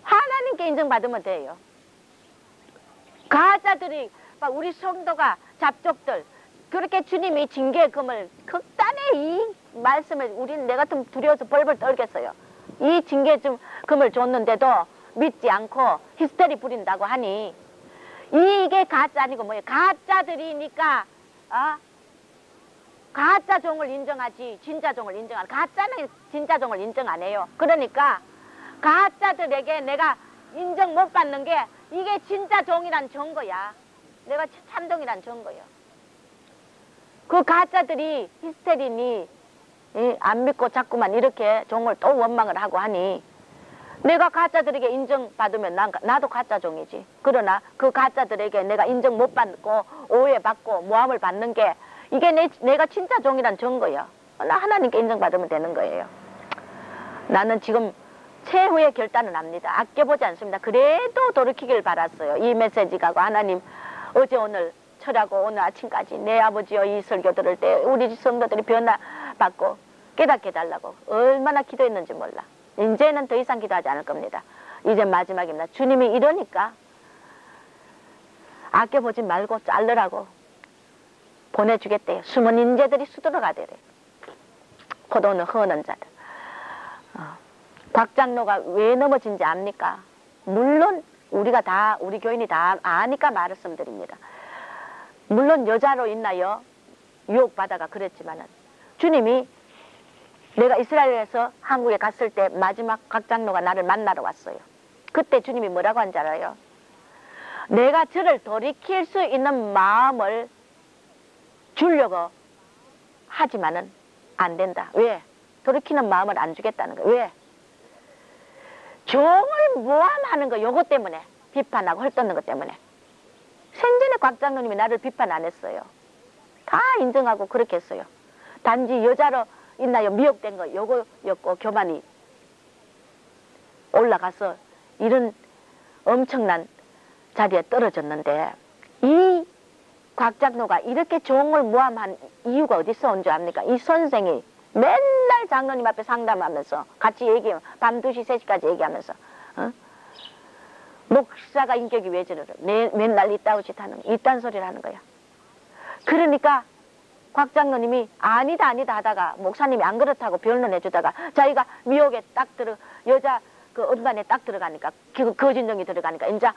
하나님께 인정받으면 돼요. 가짜들이 막 우리 성도가 잡족들 그렇게 주님이 징계의 금을 극단의 이 말씀을 우리는 내 같으면 두려워서 벌벌 떨겠어요. 이 징계의 금을 줬는데도 믿지 않고 히스테리 부린다고 하니 이게 가짜 아니고 뭐예요? 가짜들이니까 가짜 종을 인정하지 진짜 종을 인정 안 해요. 가짜는 진짜 종을 인정 안 해요. 그러니까 가짜들에게 내가 인정 못 받는 게 이게 진짜 종이란 증거야. 내가 참종이란 증거예요. 그 가짜들이 히스테리니 안 믿고 자꾸만 이렇게 종을 또 원망을 하고 하니 내가 가짜들에게 인정받으면 나도 가짜 종이지. 그러나 그 가짜들에게 내가 인정 못 받고 오해받고 모함을 받는 게 이게 내가 진짜 종이란 증거예요. 나 하나님께 인정받으면 되는 거예요. 나는 지금 최후의 결단은 합니다. 아껴보지 않습니다. 그래도 돌이키길 바랐어요. 이 메시지 가고 하나님 어제 오늘 철하고 오늘 아침까지 내 아버지여 이 설교 들을 때 우리 성도들이 변화받고 깨닫게 해달라고 얼마나 기도했는지 몰라. 이제는 더 이상 기도하지 않을 겁니다. 이제 마지막입니다. 주님이 이러니까 아껴보지 말고 자르라고 보내주겠대요. 숨은 인재들이 수두룩하대래. 포도는 허는 자들. 곽 장로가 왜 넘어진지 압니까? 물론 우리가 다 우리 교인이 다 아니까 말씀드립니다. 물론 여자로 인하여 유혹받아가 그랬지만은 주님이 내가 이스라엘에서 한국에 갔을 때 마지막 곽 장로가 나를 만나러 왔어요. 그때 주님이 뭐라고 한지 알아요? 내가 저를 돌이킬 수 있는 마음을 주려고 하지만은 안 된다. 왜? 돌이키는 마음을 안 주겠다는 거예요. 왜? 종을 모함하는 거 요거 때문에 비판하고 헐뜯는 것 때문에. 생전에 곽 장로님이 나를 비판 안 했어요. 다 인정하고 그렇게 했어요. 단지 여자로 있나요? 미혹된 거 요거였고 교만이 올라가서 이런 엄청난 자리에 떨어졌는데 이 곽 장로가 이렇게 종을 모함한 이유가 어디서 온 줄 압니까? 이 선생이 맨날 장로님 앞에 상담하면서 같이 얘기해요. 밤 2시, 3시까지 얘기하면서 목사가 인격이 왜 저러래? 맨날 이따위 짓 하는 이딴 소리를 하는 거야. 그러니까 곽 장로님이 아니다 하다가 목사님이 안 그렇다고 변론해 주다가 자기가 미혹에 딱 여자 그 언반에 딱 들어가니까 거짓정이 들어가니까 이제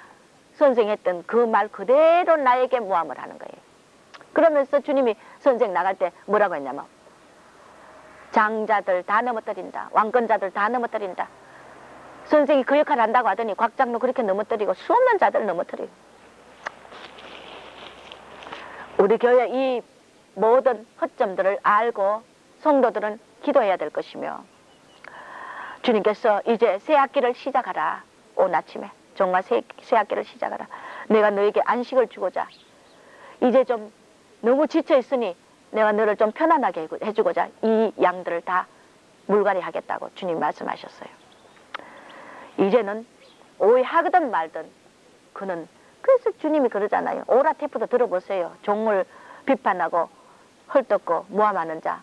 선생이 했던 그 말 그대로 나에게 모함을 하는 거예요. 그러면서 주님이 선생 나갈 때 뭐라고 했냐면 장자들 다 넘어뜨린다. 왕권자들 다 넘어뜨린다. 선생이 그 역할을 한다고 하더니 곽 장로 그렇게 넘어뜨리고 수없는 자들을 넘어뜨리고 우리 교회 이 모든 허점들을 알고 성도들은 기도해야 될 것이며 주님께서 이제 새 학기를 시작하라. 오늘 아침에 정말 새 학기를 시작하라. 내가 너에게 안식을 주고자 이제 좀 너무 지쳐 있으니 내가 너를 좀 편안하게 해주고자 이 양들을 다 물갈이 하겠다고 주님 말씀하셨어요. 이제는 오해하거든 말든 그는 그래서 주님이 그러잖아요. 오라테프도 들어보세요. 종을 비판하고 헐뜯고 모함하는 자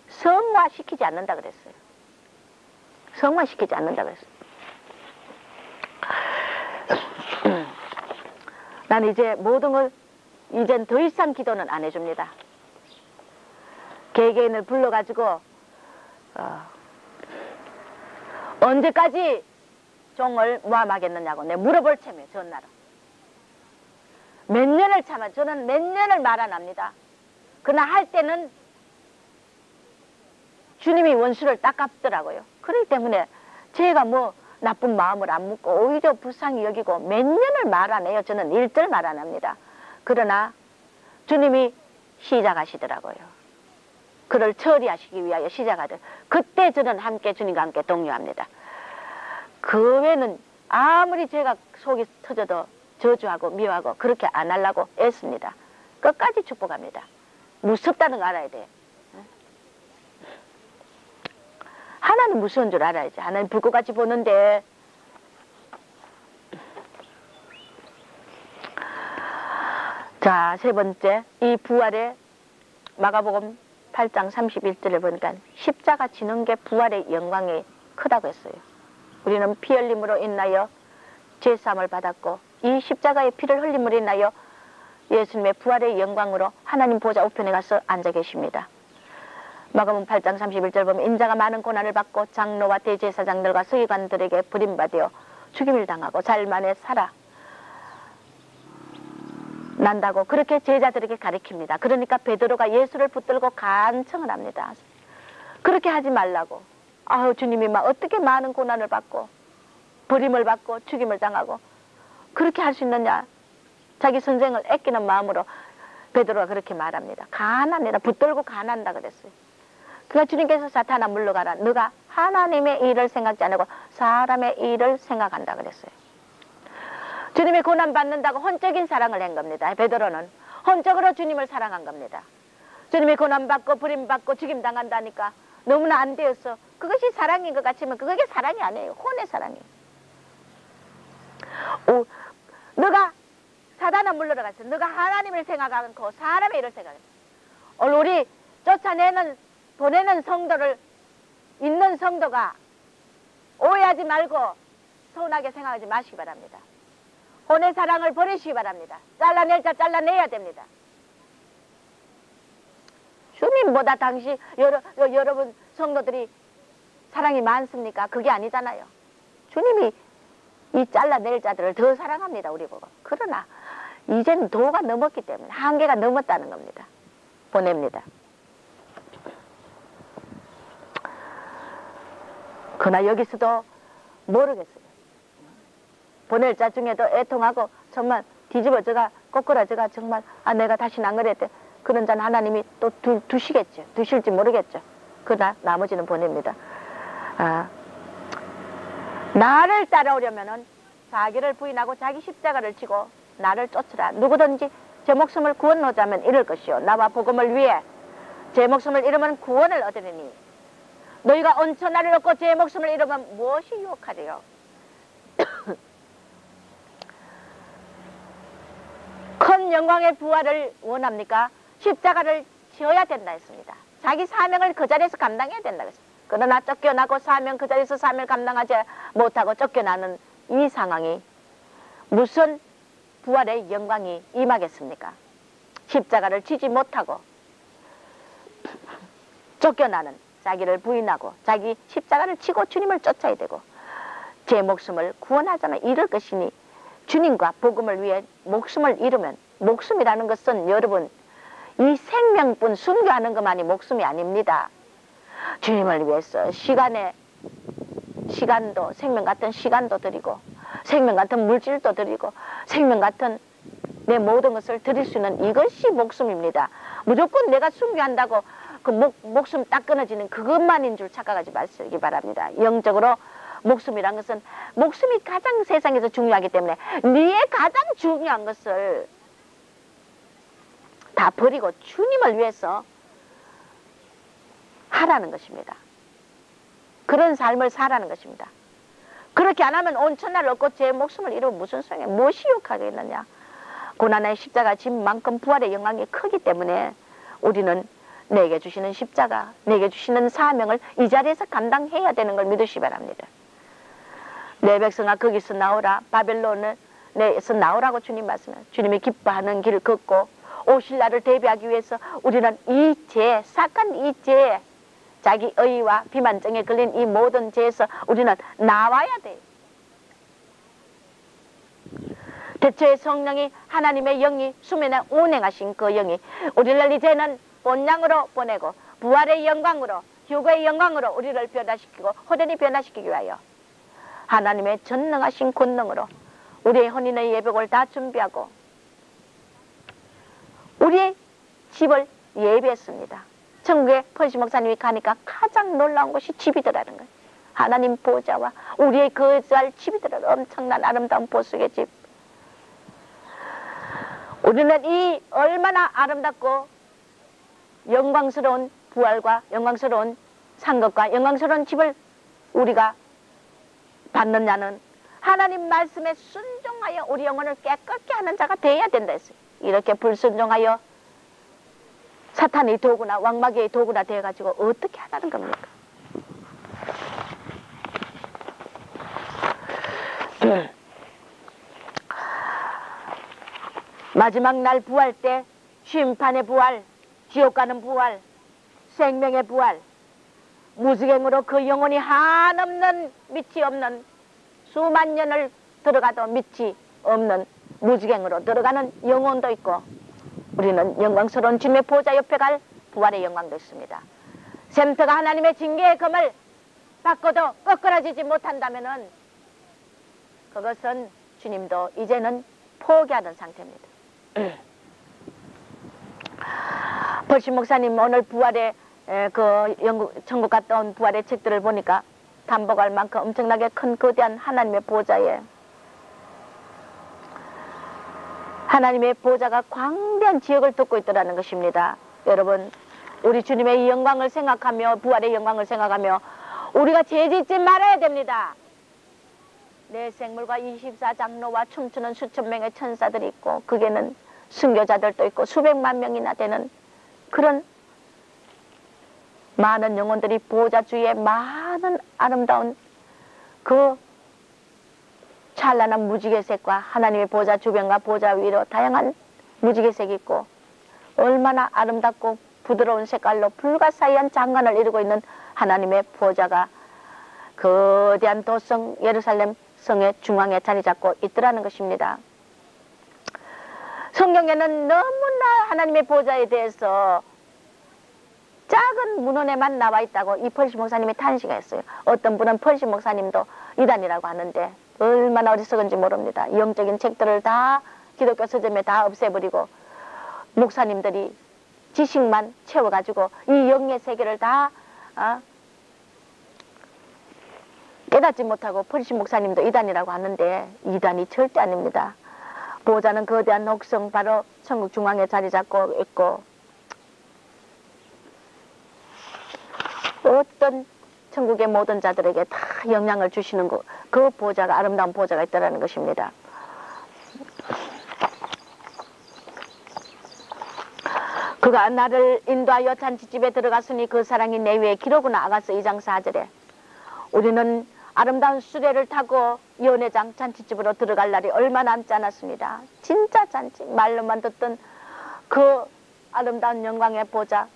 성화시키지 않는다 그랬어요. 성화시키지 않는다 그랬어요. 나는 이제 모든 걸 이젠 더 이상 기도는 안 해줍니다. 개개인을 불러가지고 언제까지 종을 모함하겠느냐고 내 물어볼 참에 전화로 몇 년을 참아. 저는 몇 년을 말 안 합니다. 그러나 할 때는 주님이 원수를 딱 갚더라고요. 그렇기 때문에 제가 뭐 나쁜 마음을 안 묻고 오히려 불쌍히 여기고 몇 년을 말 안 해요. 저는 일절 말 안 합니다. 그러나 주님이 시작하시더라고요. 그를 처리하시기 위하여 시작하듯 그때 저는 함께 주님과 함께 동요합니다. 그 외에는 아무리 제가 속이 터져도 저주하고 미워하고 그렇게 안 하려고 애씁니다. 끝까지 축복합니다. 무섭다는 거 알아야 돼요. 하나님 무서운 줄 알아야지. 하나님 불꽃같이 보는데 자, 세 번째 이 부활의 마가복음 8장 31절을 보니까 십자가 지는 게 부활의 영광이 크다고 했어요. 우리는 피 흘림으로 인하여 죄사함을 받았고 이 십자가의 피를 흘림으로 인하여 예수님의 부활의 영광으로 하나님 보좌 우편에 가서 앉아 계십니다. 마가복음 8장 31절 보면 인자가 많은 고난을 받고 장로와 대제사장들과 서기관들에게 버림받아 죽임을 당하고 사흘 만에 살아 난다고 그렇게 제자들에게 가르칩니다. 그러니까 베드로가 예수를 붙들고 간청을 합니다. 그렇게 하지 말라고. 아우 주님이 막 어떻게 많은 고난을 받고 버림을 받고 죽임을 당하고 그렇게 할 수 있느냐. 자기 선생을 아끼는 마음으로 베드로가 그렇게 말합니다. 간합니다. 붙들고 간한다 그랬어요. 그러니까 주님께서 사탄아 물러가라. 너가 하나님의 일을 생각지 않고 사람의 일을 생각한다 그랬어요. 주님이 고난 받는다고 혼적인 사랑을 한 겁니다. 베드로는 혼적으로 주님을 사랑한 겁니다. 주님이 고난 받고 버림받고 죽임 당한다니까 너무나 안 되었어. 그것이 사랑인 것 같지만 그게 사랑이 아니에요. 혼의 사랑이에요. 너가 사단아 물러러 갔어. 너가 하나님을 생각 않고 사람의 일을 생각해. 오늘 우리 쫓아내는 보내는 성도를 있는 성도가 오해하지 말고 서운하게 생각하지 마시기 바랍니다. 혼의 사랑을 버리시기 바랍니다. 잘라낼 자 잘라내야 됩니다. 주님보다 당시 여러분 성도들이 사랑이 많습니까? 그게 아니잖아요. 주님이 이 잘라낼 자들을 더 사랑합니다. 우리 보고. 그러나 이제는 도가 넘었기 때문에 한계가 넘었다는 겁니다. 보냅니다. 그러나 여기서도 모르겠어요. 보낼 자 중에도 애통하고 정말 뒤집어져가 꼬꾸라져가 정말 내가 다시는 안 그랬대. 그런 자는 하나님이 또 두시겠죠. 두실지 모르겠죠. 그러나 나머지는 보냅니다. 나를 따라오려면은 자기를 부인하고 자기 십자가를 지고 나를 쫓으라. 누구든지 제 목숨을 구원하자면 이럴 것이요. 나와 복음을 위해 제 목숨을 잃으면 구원을 얻으리니 너희가 얹혀 나를 얻고 제 목숨을 잃으면 무엇이 유혹하리요. 큰 영광의 부활을 원합니까? 십자가를 지어야 된다 했습니다. 자기 사명을 그 자리에서 감당해야 된다 했습니다. 그러나 쫓겨나고 사명 그 자리에서 사명을 감당하지 못하고 쫓겨나는 이 상황이 무슨 부활의 영광이 임하겠습니까? 십자가를 지지 못하고 쫓겨나는 자기를 부인하고 자기 십자가를 지고 주님을 쫓아야 되고 제 목숨을 구원하자면 이럴 것이니 주님과 복음을 위해 목숨을 잃으면 목숨이라는 것은 여러분 이 생명뿐 순교하는 것만이 목숨이 아닙니다. 주님을 위해서 시간도 생명 같은 시간도 드리고 생명 같은 물질도 드리고 생명 같은 내 모든 것을 드릴 수 있는 이것이 목숨입니다. 무조건 내가 순교한다고 그 목숨 딱 끊어지는 그것만인 줄 착각하지 마시기 바랍니다. 영적으로 목숨이란 것은 목숨이 가장 세상에서 중요하기 때문에 네의 가장 중요한 것을 다 버리고 주님을 위해서 하라는 것입니다. 그런 삶을 살라는 것입니다. 그렇게 안 하면 온천날 얻고 제 목숨을 잃으면 무슨 소용이야. 무엇이 유혹하겠느냐. 고난의 십자가 진 만큼 부활의 영광이 크기 때문에 우리는 내게 주시는 십자가, 내게 주시는 사명을 이 자리에서 감당해야 되는 걸 믿으시기 바랍니다. 내 백성아 거기서 나오라. 바벨론에서 나오라고 주님 말씀해요. 주님이 기뻐하는 길을 걷고 오실 날을 대비하기 위해서 우리는 이 죄, 사악한 이 죄, 자기 의와 비만증에 걸린 이 모든 죄에서 우리는 나와야 돼요. 대초의 성령이 하나님의 영이 수면에 운행하신 그 영이 우리를 이제는 본향으로 보내고 부활의 영광으로 휴거의 영광으로 우리를 변화시키고 호련히 변화시키기 위하여 하나님의 전능하신 권능으로 우리의 혼인의 예복을 다 준비하고 우리의 집을 예비했습니다. 천국에 펄시 목사님이 가니까 가장 놀라운 것이 집이더라는 거예요. 하나님 보좌와 우리의 거주할 집이더라. 엄청난 아름다운 보석의 집. 우리는 이 얼마나 아름답고 영광스러운 부활과 영광스러운 상급과 영광스러운 집을 우리가 받느냐는 하나님 말씀에 순종하여 우리 영혼을 깨끗게 하는 자가 되어야 된다 했어요. 이렇게 불순종하여 사탄의 도구나 왕마귀의 도구나 되어가지고 어떻게 하라는 겁니까? 마지막 날 부활 때 심판의 부활, 지옥 가는 부활, 생명의 부활, 무지갱으로 그 영혼이 한없는 밑이 없는 수만 년을 들어가도 밑이 없는 무지갱으로 들어가는 영혼도 있고 우리는 영광스러운 주님의 보좌 옆에 갈 부활의 영광도 있습니다. 샘터가 하나님의 징계의 검을 받고도 꺾어지지 못한다면은 그것은 주님도 이제는 포기하는 상태입니다. 벌신 목사님 오늘 부활의 그 영국 천국 갔다 온 부활의 책들을 보니까 담보갈 만큼 엄청나게 큰 거대한 하나님의 보좌에 하나님의 보좌가 광대한 지역을 덮고 있더라는 것입니다. 여러분 우리 주님의 이 영광을 생각하며 부활의 영광을 생각하며 우리가 죄짓지 말아야 됩니다. 내 생물과 24장로와 춤추는 수천 명의 천사들이 있고 거기에는 순교자들도 있고 수백만 명이나 되는 그런 많은 영혼들이 보좌 주위에 많은 아름다운 그 찬란한 무지개색과 하나님의 보좌 주변과 보좌 위로 다양한 무지개색이 있고 얼마나 아름답고 부드러운 색깔로 불가사의한 장관을 이루고 있는 하나님의 보좌가 거대한 도성 예루살렘 성의 중앙에 자리 잡고 있더라는 것입니다. 성경에는 너무나 하나님의 보좌에 대해서 작은 문헌에만 나와 있다고 이 펄시 목사님이 탄식했어요. 어떤 분은 펄시 목사님도 이단이라고 하는데 얼마나 어리석은지 모릅니다. 영적인 책들을 다 기독교 서점에 다 없애버리고 목사님들이 지식만 채워가지고 이 영의 세계를 다 깨닫지 못하고 펄시 목사님도 이단이라고 하는데 이단이 절대 아닙니다. 보좌는 거대한 혹성 바로 천국 중앙에 자리 잡고 있고 어떤 천국의 모든 자들에게 다 영향을 주시는 그 보좌가 아름다운 보좌가 있다는 것입니다. 그가 나를 인도하여 잔치집에 들어갔으니 그 사랑이 내 위에 기로구나. 아가서 2장 4절에 우리는 아름다운 수레를 타고 연회장 잔치집으로 들어갈 날이 얼마 남지 않았습니다. 진짜 잔치 말로만 듣던 그 아름다운 영광의 보좌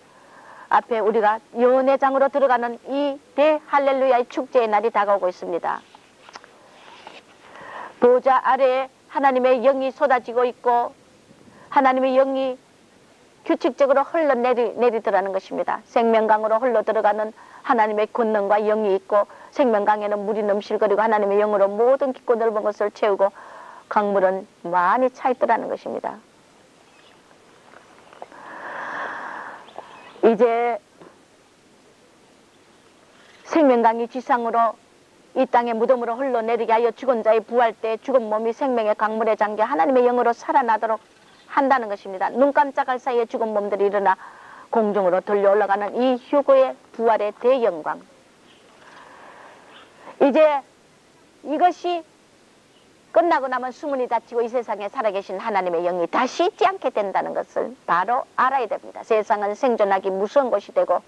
앞에 우리가 연회장으로 들어가는 이 대할렐루야의 축제의 날이 다가오고 있습니다. 보좌 아래에 하나님의 영이 쏟아지고 있고 하나님의 영이 규칙적으로 흘러내리더라는 것입니다. 생명강으로 흘러들어가는 하나님의 권능과 영이 있고 생명강에는 물이 넘실거리고 하나님의 영으로 모든 깊고 넓은 것을 채우고 강물은 많이 차 있더라는 것입니다. 이제 생명강이 지상으로 이 땅의 무덤으로 흘러내리게 하여 죽은 자의 부활 때 죽은 몸이 생명의 강물에 잠겨 하나님의 영으로 살아나도록 한다는 것입니다. 눈 깜짝할 사이에 죽은 몸들이 일어나 공중으로 들려 올라가는 이 휴거의 부활의 대영광. 이제 이것이 끝나고 나면 수문이 닫히고 이 세상에 살아계신 하나님의 영이 다시 있지 않게 된다는 것을 바로 알아야 됩니다. 세상은 생존하기 무서운 곳이 되고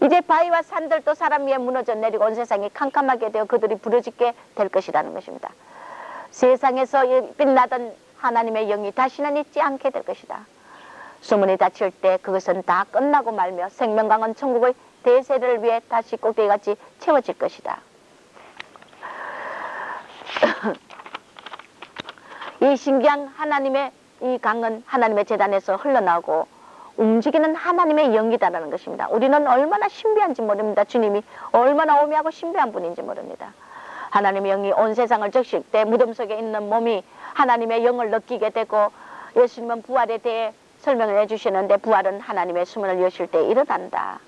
이제 바위와 산들도 사람 위에 무너져 내리고 온 세상이 캄캄하게 되어 그들이 부르짖게 될 것이라는 것입니다. 세상에서 빛나던 하나님의 영이 다시는 있지 않게 될 것이다. 수문이 닫힐 때 그것은 다 끝나고 말며 생명강은 천국의 대세를 위해 다시 꼭대기같이 채워질 것이다. 이 신기한 하나님의 이 강은 하나님의 제단에서 흘러나오고 움직이는 하나님의 영이다라는 것입니다. 우리는 얼마나 신비한지 모릅니다. 주님이 얼마나 오묘하고 신비한 분인지 모릅니다. 하나님의 영이 온 세상을 적실 때 무덤 속에 있는 몸이 하나님의 영을 느끼게 되고, 예수님은 부활에 대해 설명을 해주시는데, 부활은 하나님의 수문을 여실 때 일어난다.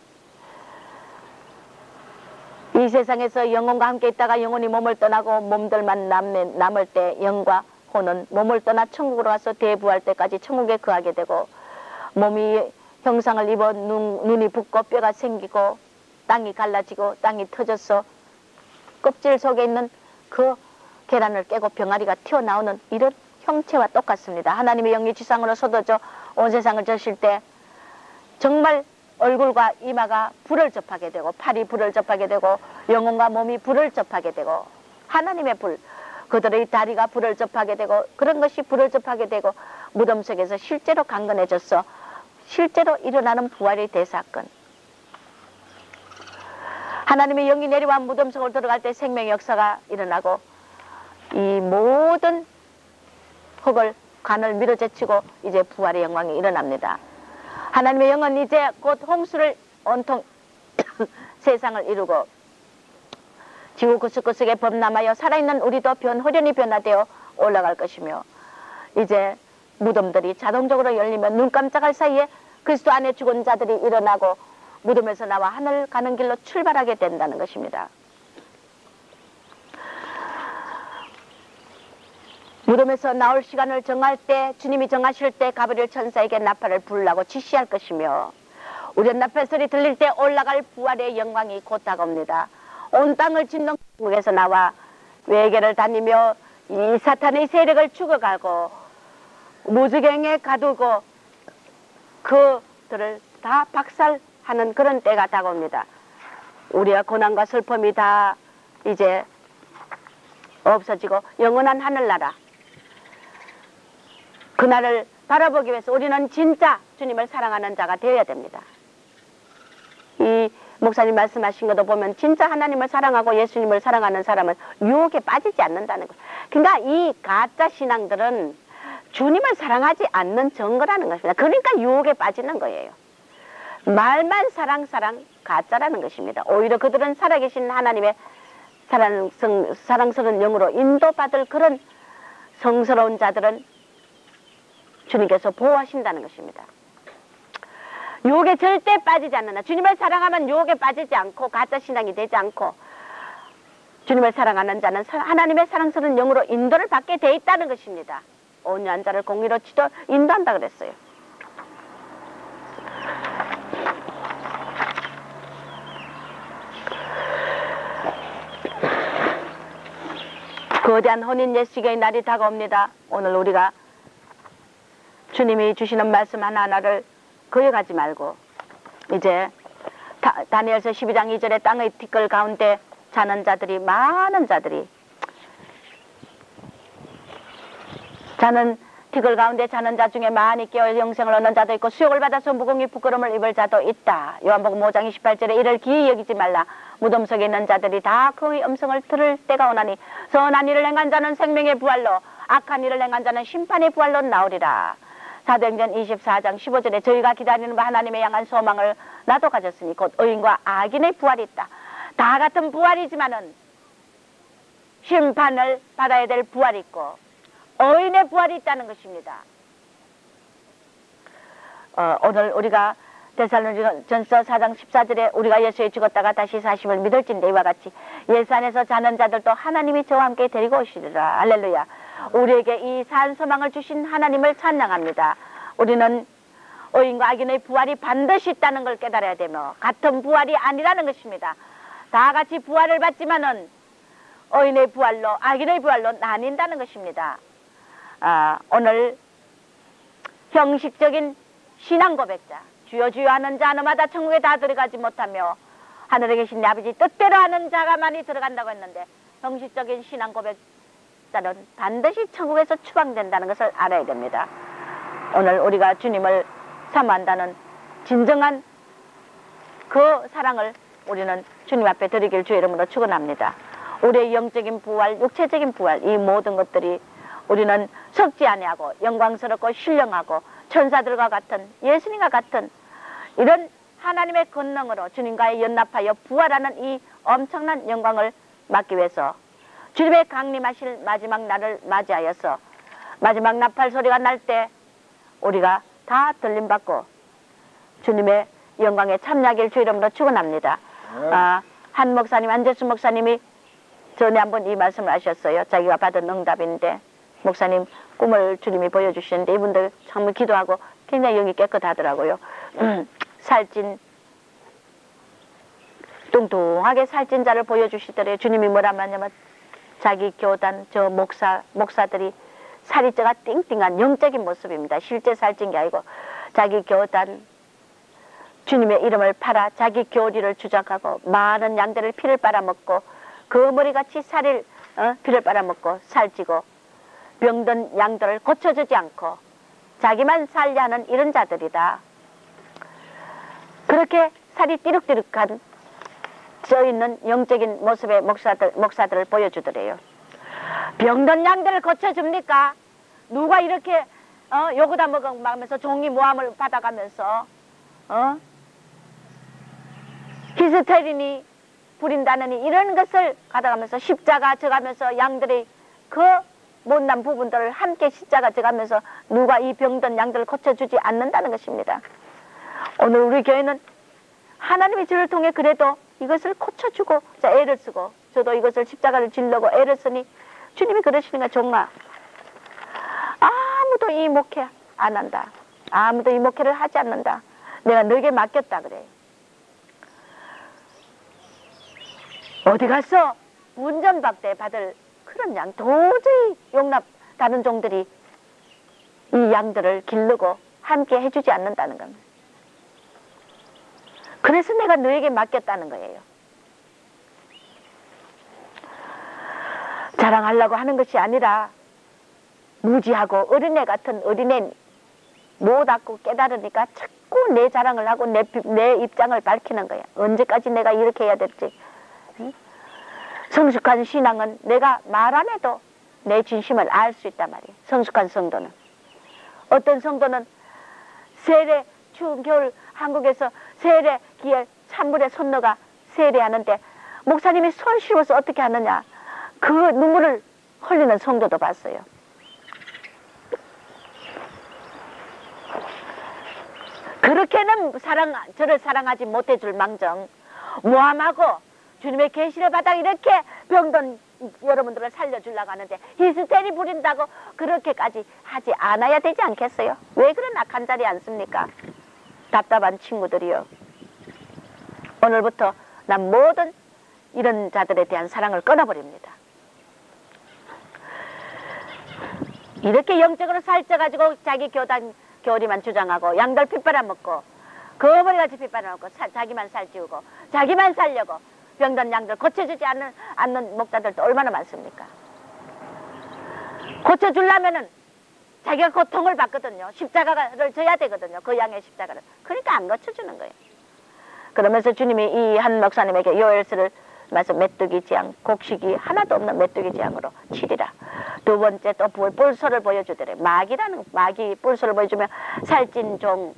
이 세상에서 영혼과 함께 있다가 영혼이 몸을 떠나고 몸들만 남을 때 영과 혼은 몸을 떠나 천국으로 가서 대부활 때까지 천국에 거하게 되고, 몸이 형상을 입어 눈이 붓고 뼈가 생기고 땅이 갈라지고 땅이 터져서 껍질 속에 있는 그 계란을 깨고 병아리가 튀어나오는 이런 형체와 똑같습니다. 하나님의 영이 지상으로 쏟아져 온 세상을 저실 때 정말 얼굴과 이마가 불을 접하게 되고, 팔이 불을 접하게 되고, 영혼과 몸이 불을 접하게 되고, 하나님의 불, 그들의 다리가 불을 접하게 되고, 그런 것이 불을 접하게 되고 무덤 속에서 실제로 강건해져서 실제로 일어나는 부활의 대사건. 하나님의 영이 내려와 무덤 속으로 들어갈 때 생명의 역사가 일어나고, 이 모든 흙을 관을 밀어제치고 이제 부활의 영광이 일어납니다. 하나님의 영은 이제 곧 홍수를 온통 세상을 이루고 지구 구석구석에 범람하여 살아있는 우리도 호련히 변화되어 올라갈 것이며, 이제 무덤들이 자동적으로 열리면 눈 깜짝할 사이에 그리스도 안에 죽은 자들이 일어나고 무덤에서 나와 하늘 가는 길로 출발하게 된다는 것입니다. 무덤에서 나올 시간을 정할 때, 주님이 정하실 때 가브리엘 천사에게 나팔을 불라고 지시할 것이며, 우리 나팔 소리 들릴 때 올라갈 부활의 영광이 곧 다가옵니다. 온 땅을 짓는 국에서 나와 외계를 다니며 이 사탄의 세력을 죽어가고 무지경에 가두고 그들을 다 박살하는 그런 때가 다가옵니다. 우리의 고난과 슬픔이 다 이제 없어지고 영원한 하늘나라, 그날을 바라보기 위해서 우리는 진짜 주님을 사랑하는 자가 되어야 됩니다. 이 목사님 말씀하신 것도 보면 진짜 하나님을 사랑하고 예수님을 사랑하는 사람은 유혹에 빠지지 않는다는 거예요. 그러니까 이 가짜 신앙들은 주님을 사랑하지 않는 증거라는 것입니다. 그러니까 유혹에 빠지는 거예요. 말만 사랑 가짜라는 것입니다. 오히려 그들은 살아계신 하나님의 사랑스러운 영으로 인도받을 그런 성스러운 자들은 주님께서 보호하신다는 것입니다. 유혹에 절대 빠지지 않는다. 주님을 사랑하면 유혹에 빠지지 않고 가짜 신앙이 되지 않고, 주님을 사랑하는 자는 하나님의 사랑스러운 영으로 인도를 받게 돼 있다는 것입니다. 온유한 자를 공의로 치도 인도한다 그랬어요. 거대한 혼인 예식의 날이 다가옵니다. 오늘 우리가 주님이 주시는 말씀 하나하나를 거역하지 말고, 이제 다니엘서 12장 2절에 땅의 티끌 가운데 자는 자들이, 많은 자들이, 티끌 가운데 자는 자 중에 많이 깨어 영생을 얻는 자도 있고 수욕을 받아서 무공의 부끄러움을 입을 자도 있다. 요한복음 5장 28절에 이를 기이 여기지 말라. 무덤 속에 있는 자들이 다 그의 음성을 들을 때가 오나니 선한 일을 행한 자는 생명의 부활로, 악한 일을 행한 자는 심판의 부활로 나오리라. 사도행전 24장 15절에 저희가 기다리는 바 하나님의 향한 소망을 나도 가졌으니 곧 의인과 악인의 부활이 있다. 다 같은 부활이지만은 심판을 받아야 될 부활이 있고 의인의 부활이 있다는 것입니다. 오늘 우리가 데살로니가전서 4장 14절에 우리가 예수에 죽었다가 다시 사심을 믿을진데 이와 같이 예수 안에서 자는 자들도 하나님이 저와 함께 데리고 오시리라. 할렐루야. 우리에게 이 산 소망을 주신 하나님을 찬양합니다. 우리는 의인과 악인의 부활이 반드시 있다는 걸 깨달아야 되며 같은 부활이 아니라는 것입니다. 다 같이 부활을 받지만은 의인의 부활로 악인의 부활로 나뉜다는 것입니다. 오늘 형식적인 신앙 고백자, 주여 주여 하는 자 하나마다 천국에 다 들어가지 못하며 하늘에 계신 내 아버지 뜻대로 하는 자가만이 들어간다고 했는데, 형식적인 신앙 고백자는 반드시 천국에서 추방된다는 것을 알아야 됩니다. 오늘 우리가 주님을 사모한다는 진정한 그 사랑을 우리는 주님 앞에 드리길 주의 이름으로 축원합니다. 우리의 영적인 부활, 육체적인 부활, 이 모든 것들이 우리는 썩지 아니하고 영광스럽고 신령하고 천사들과 같은 예수님과 같은 이런 하나님의 권능으로 주님과의 연합하여 부활하는 이 엄청난 영광을 받기 위해서 주님의 강림하실 마지막 날을 맞이하여서 마지막 나팔 소리가 날 때 우리가 다 들림받고 주님의 영광에 참여하길 주 이름으로 축원합니다. 한 목사님, 안재수 목사님이 전에 한번 이 말씀을 하셨어요. 자기가 받은 응답인데 목사님 꿈을 주님이 보여주시는데 이분들 정말 기도하고 굉장히 영이 깨끗하더라고요. 살찐 뚱뚱하게 살찐 자를 보여주시더래요. 주님이 뭐라 하냐면 자기 교단 저 목사들이 살이 쪄가 띵띵한 영적인 모습입니다. 실제 살찐 게 아니고 자기 교단 주님의 이름을 팔아 자기 교리를 주장하고 많은 양들을 피를 빨아먹고 그 머리같이 살을 피를 빨아먹고 살찌고 병든 양들을 고쳐주지 않고 자기만 살려 하는 이런 자들이다. 그렇게 살이 띠룩띠룩한 쪄있는 영적인 모습의 목사들을 보여주더래요. 병든 양들을 고쳐줍니까? 누가 이렇게 요거다 먹으면서 종이 모함을 받아가면서 히스테린이 부린다느니 이런 것을 가다가면서 십자가 져가면서 양들이 그 못난 부분들을 함께 십자가 져가면서 누가 이 병든 양들을 고쳐주지 않는다는 것입니다. 오늘 우리 교회는 하나님의 저를 통해 그래도 이것을 고쳐주고 자 애를 쓰고 저도 이것을 십자가를 지려고 애를 쓰니 주님이 그러시는 거야. 종아 아무도 이 목회 안 한다. 아무도 이 목회를 하지 않는다. 내가 너에게 맡겼다 그래. 어디 가서 운전박대 받을 그런 양 도저히 다른 종들이 이 양들을 기르고 함께 해주지 않는다는 겁니다. 그래서 내가 너에게 맡겼다는 거예요. 자랑하려고 하는 것이 아니라 무지하고 어린애 같은 어린애 못 알고 깨달으니까 자꾸 내 자랑을 하고 내 입장을 밝히는 거야. 언제까지 내가 이렇게 해야 될지. 성숙한 신앙은 내가 말 안 해도 내 진심을 알 수 있단 말이에요. 성숙한 성도는. 어떤 성도는 세례 추운 겨울 한국에서 세례기에 찬물에 손 넣어가 세례하는데 목사님이 손 씌워서 어떻게 하느냐 그 눈물을 흘리는 성도도 봤어요. 그렇게는 저를 사랑하지 못해 줄 망정 모함하고 주님의 계시를 받아 이렇게 병든 여러분들을 살려주려고 하는데 히스테리 부린다고 그렇게까지 하지 않아야 되지 않겠어요? 왜 그런 악한 자리 않습니까? 답답한 친구들이요. 오늘부터 난 모든 이런 자들에 대한 사랑을 끊어버립니다. 이렇게 영적으로 살쪄가지고 자기 교리만 주장하고 양들 피 빨아먹고 거머리같이 피 빨아먹고 자기만 살찌우고 자기만 살려고 병든 양들 고쳐주지 않는 목자들도 얼마나 많습니까? 고쳐주려면은 자기가 고통을 받거든요. 십자가를 져야 되거든요. 그 양의 십자가를. 그러니까 안 고쳐주는 거예요. 그러면서 주님이 이 한 목사님에게 요엘서를 말씀 메뚜기 재앙 곡식이 하나도 없는 메뚜기 재앙으로 치리라. 두 번째 또 뿔소를 보여주더래. 마귀 뿔소를 보여주며 살찐 종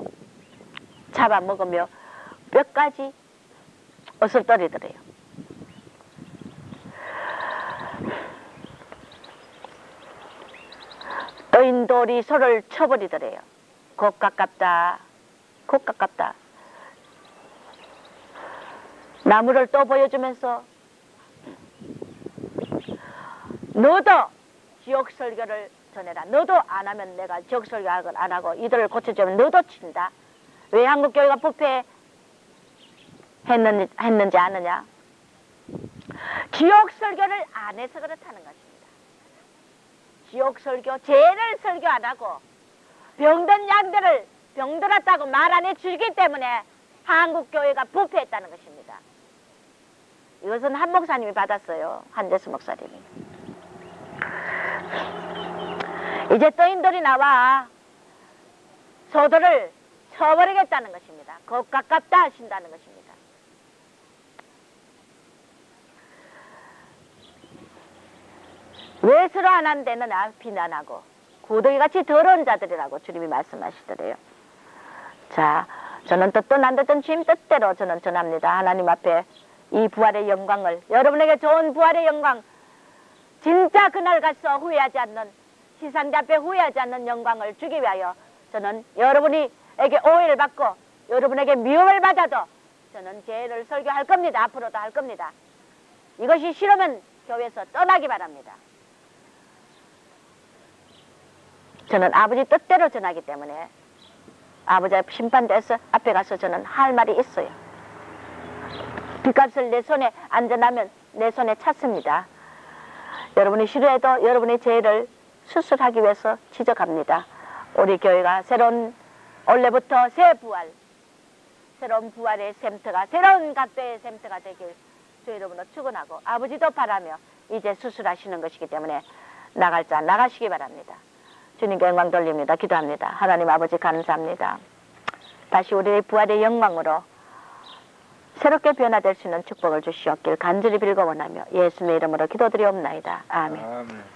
잡아먹으며 뼈까지 어슬떠리더래요. 떠인돌이 소를 쳐버리더래요. 곧 가깝다. 곧 가깝다. 나무를 또 보여주면서 너도 지옥 설교를 전해라. 너도 안 하면 내가 지옥 설교를 안 하고 이들을 고쳐주면 너도 친다. 왜 한국교회가 부패했는지 아느냐? 지옥 설교를 안 해서 그렇다는 것입니다. 지옥 설교, 죄를 설교 안 하고 병든 양들을 병들었다고 말 안 해주기 때문에 한국교회가 부패했다는 것입니다. 이것은 한 목사님이 받았어요. 한재수 목사님이. 이제 떠인돌이 나와 소들을 쳐버리겠다는 것입니다. 곧 가깝다 하신다는 것입니다. 왜 서로 안 한다느냐 비난하고 고더기같이 더러운 자들이라고 주님이 말씀하시더래요. 자, 저는 듣든 안 듣든 주님 뜻대로 저는 전합니다. 하나님 앞에 이 부활의 영광을, 여러분에게 좋은 부활의 영광, 진짜 그날 가서 후회하지 않는, 시상자 앞에 후회하지 않는 영광을 주기 위하여 저는 여러분에게 오해를 받고 여러분에게 미움을 받아도 저는 죄를 설교할 겁니다. 앞으로도 할 겁니다. 이것이 싫으면 교회에서 떠나기 바랍니다. 저는 아버지 뜻대로 전하기 때문에 아버지 심판대에서 앞에 가서 저는 할 말이 있어요. 빚값을 내 손에 안전하면 내 손에 찼습니다. 여러분이 싫어해도 여러분의 죄를 수술하기 위해서 지적합니다. 우리 교회가 올해부터 새 부활, 새로운 부활의 샘터가, 새로운 각도의 샘터가 되길 주 이름으로 축원하고 아버지도 바라며 이제 수술하시는 것이기 때문에 나갈 자 나가시기 바랍니다. 주님께 영광 돌립니다. 기도합니다. 하나님 아버지 감사합니다. 다시 우리의 부활의 영광으로 새롭게 변화될 수 있는 축복을 주시옵길 간절히 빌고 원하며 예수님의 이름으로 기도드리옵나이다. 아멘.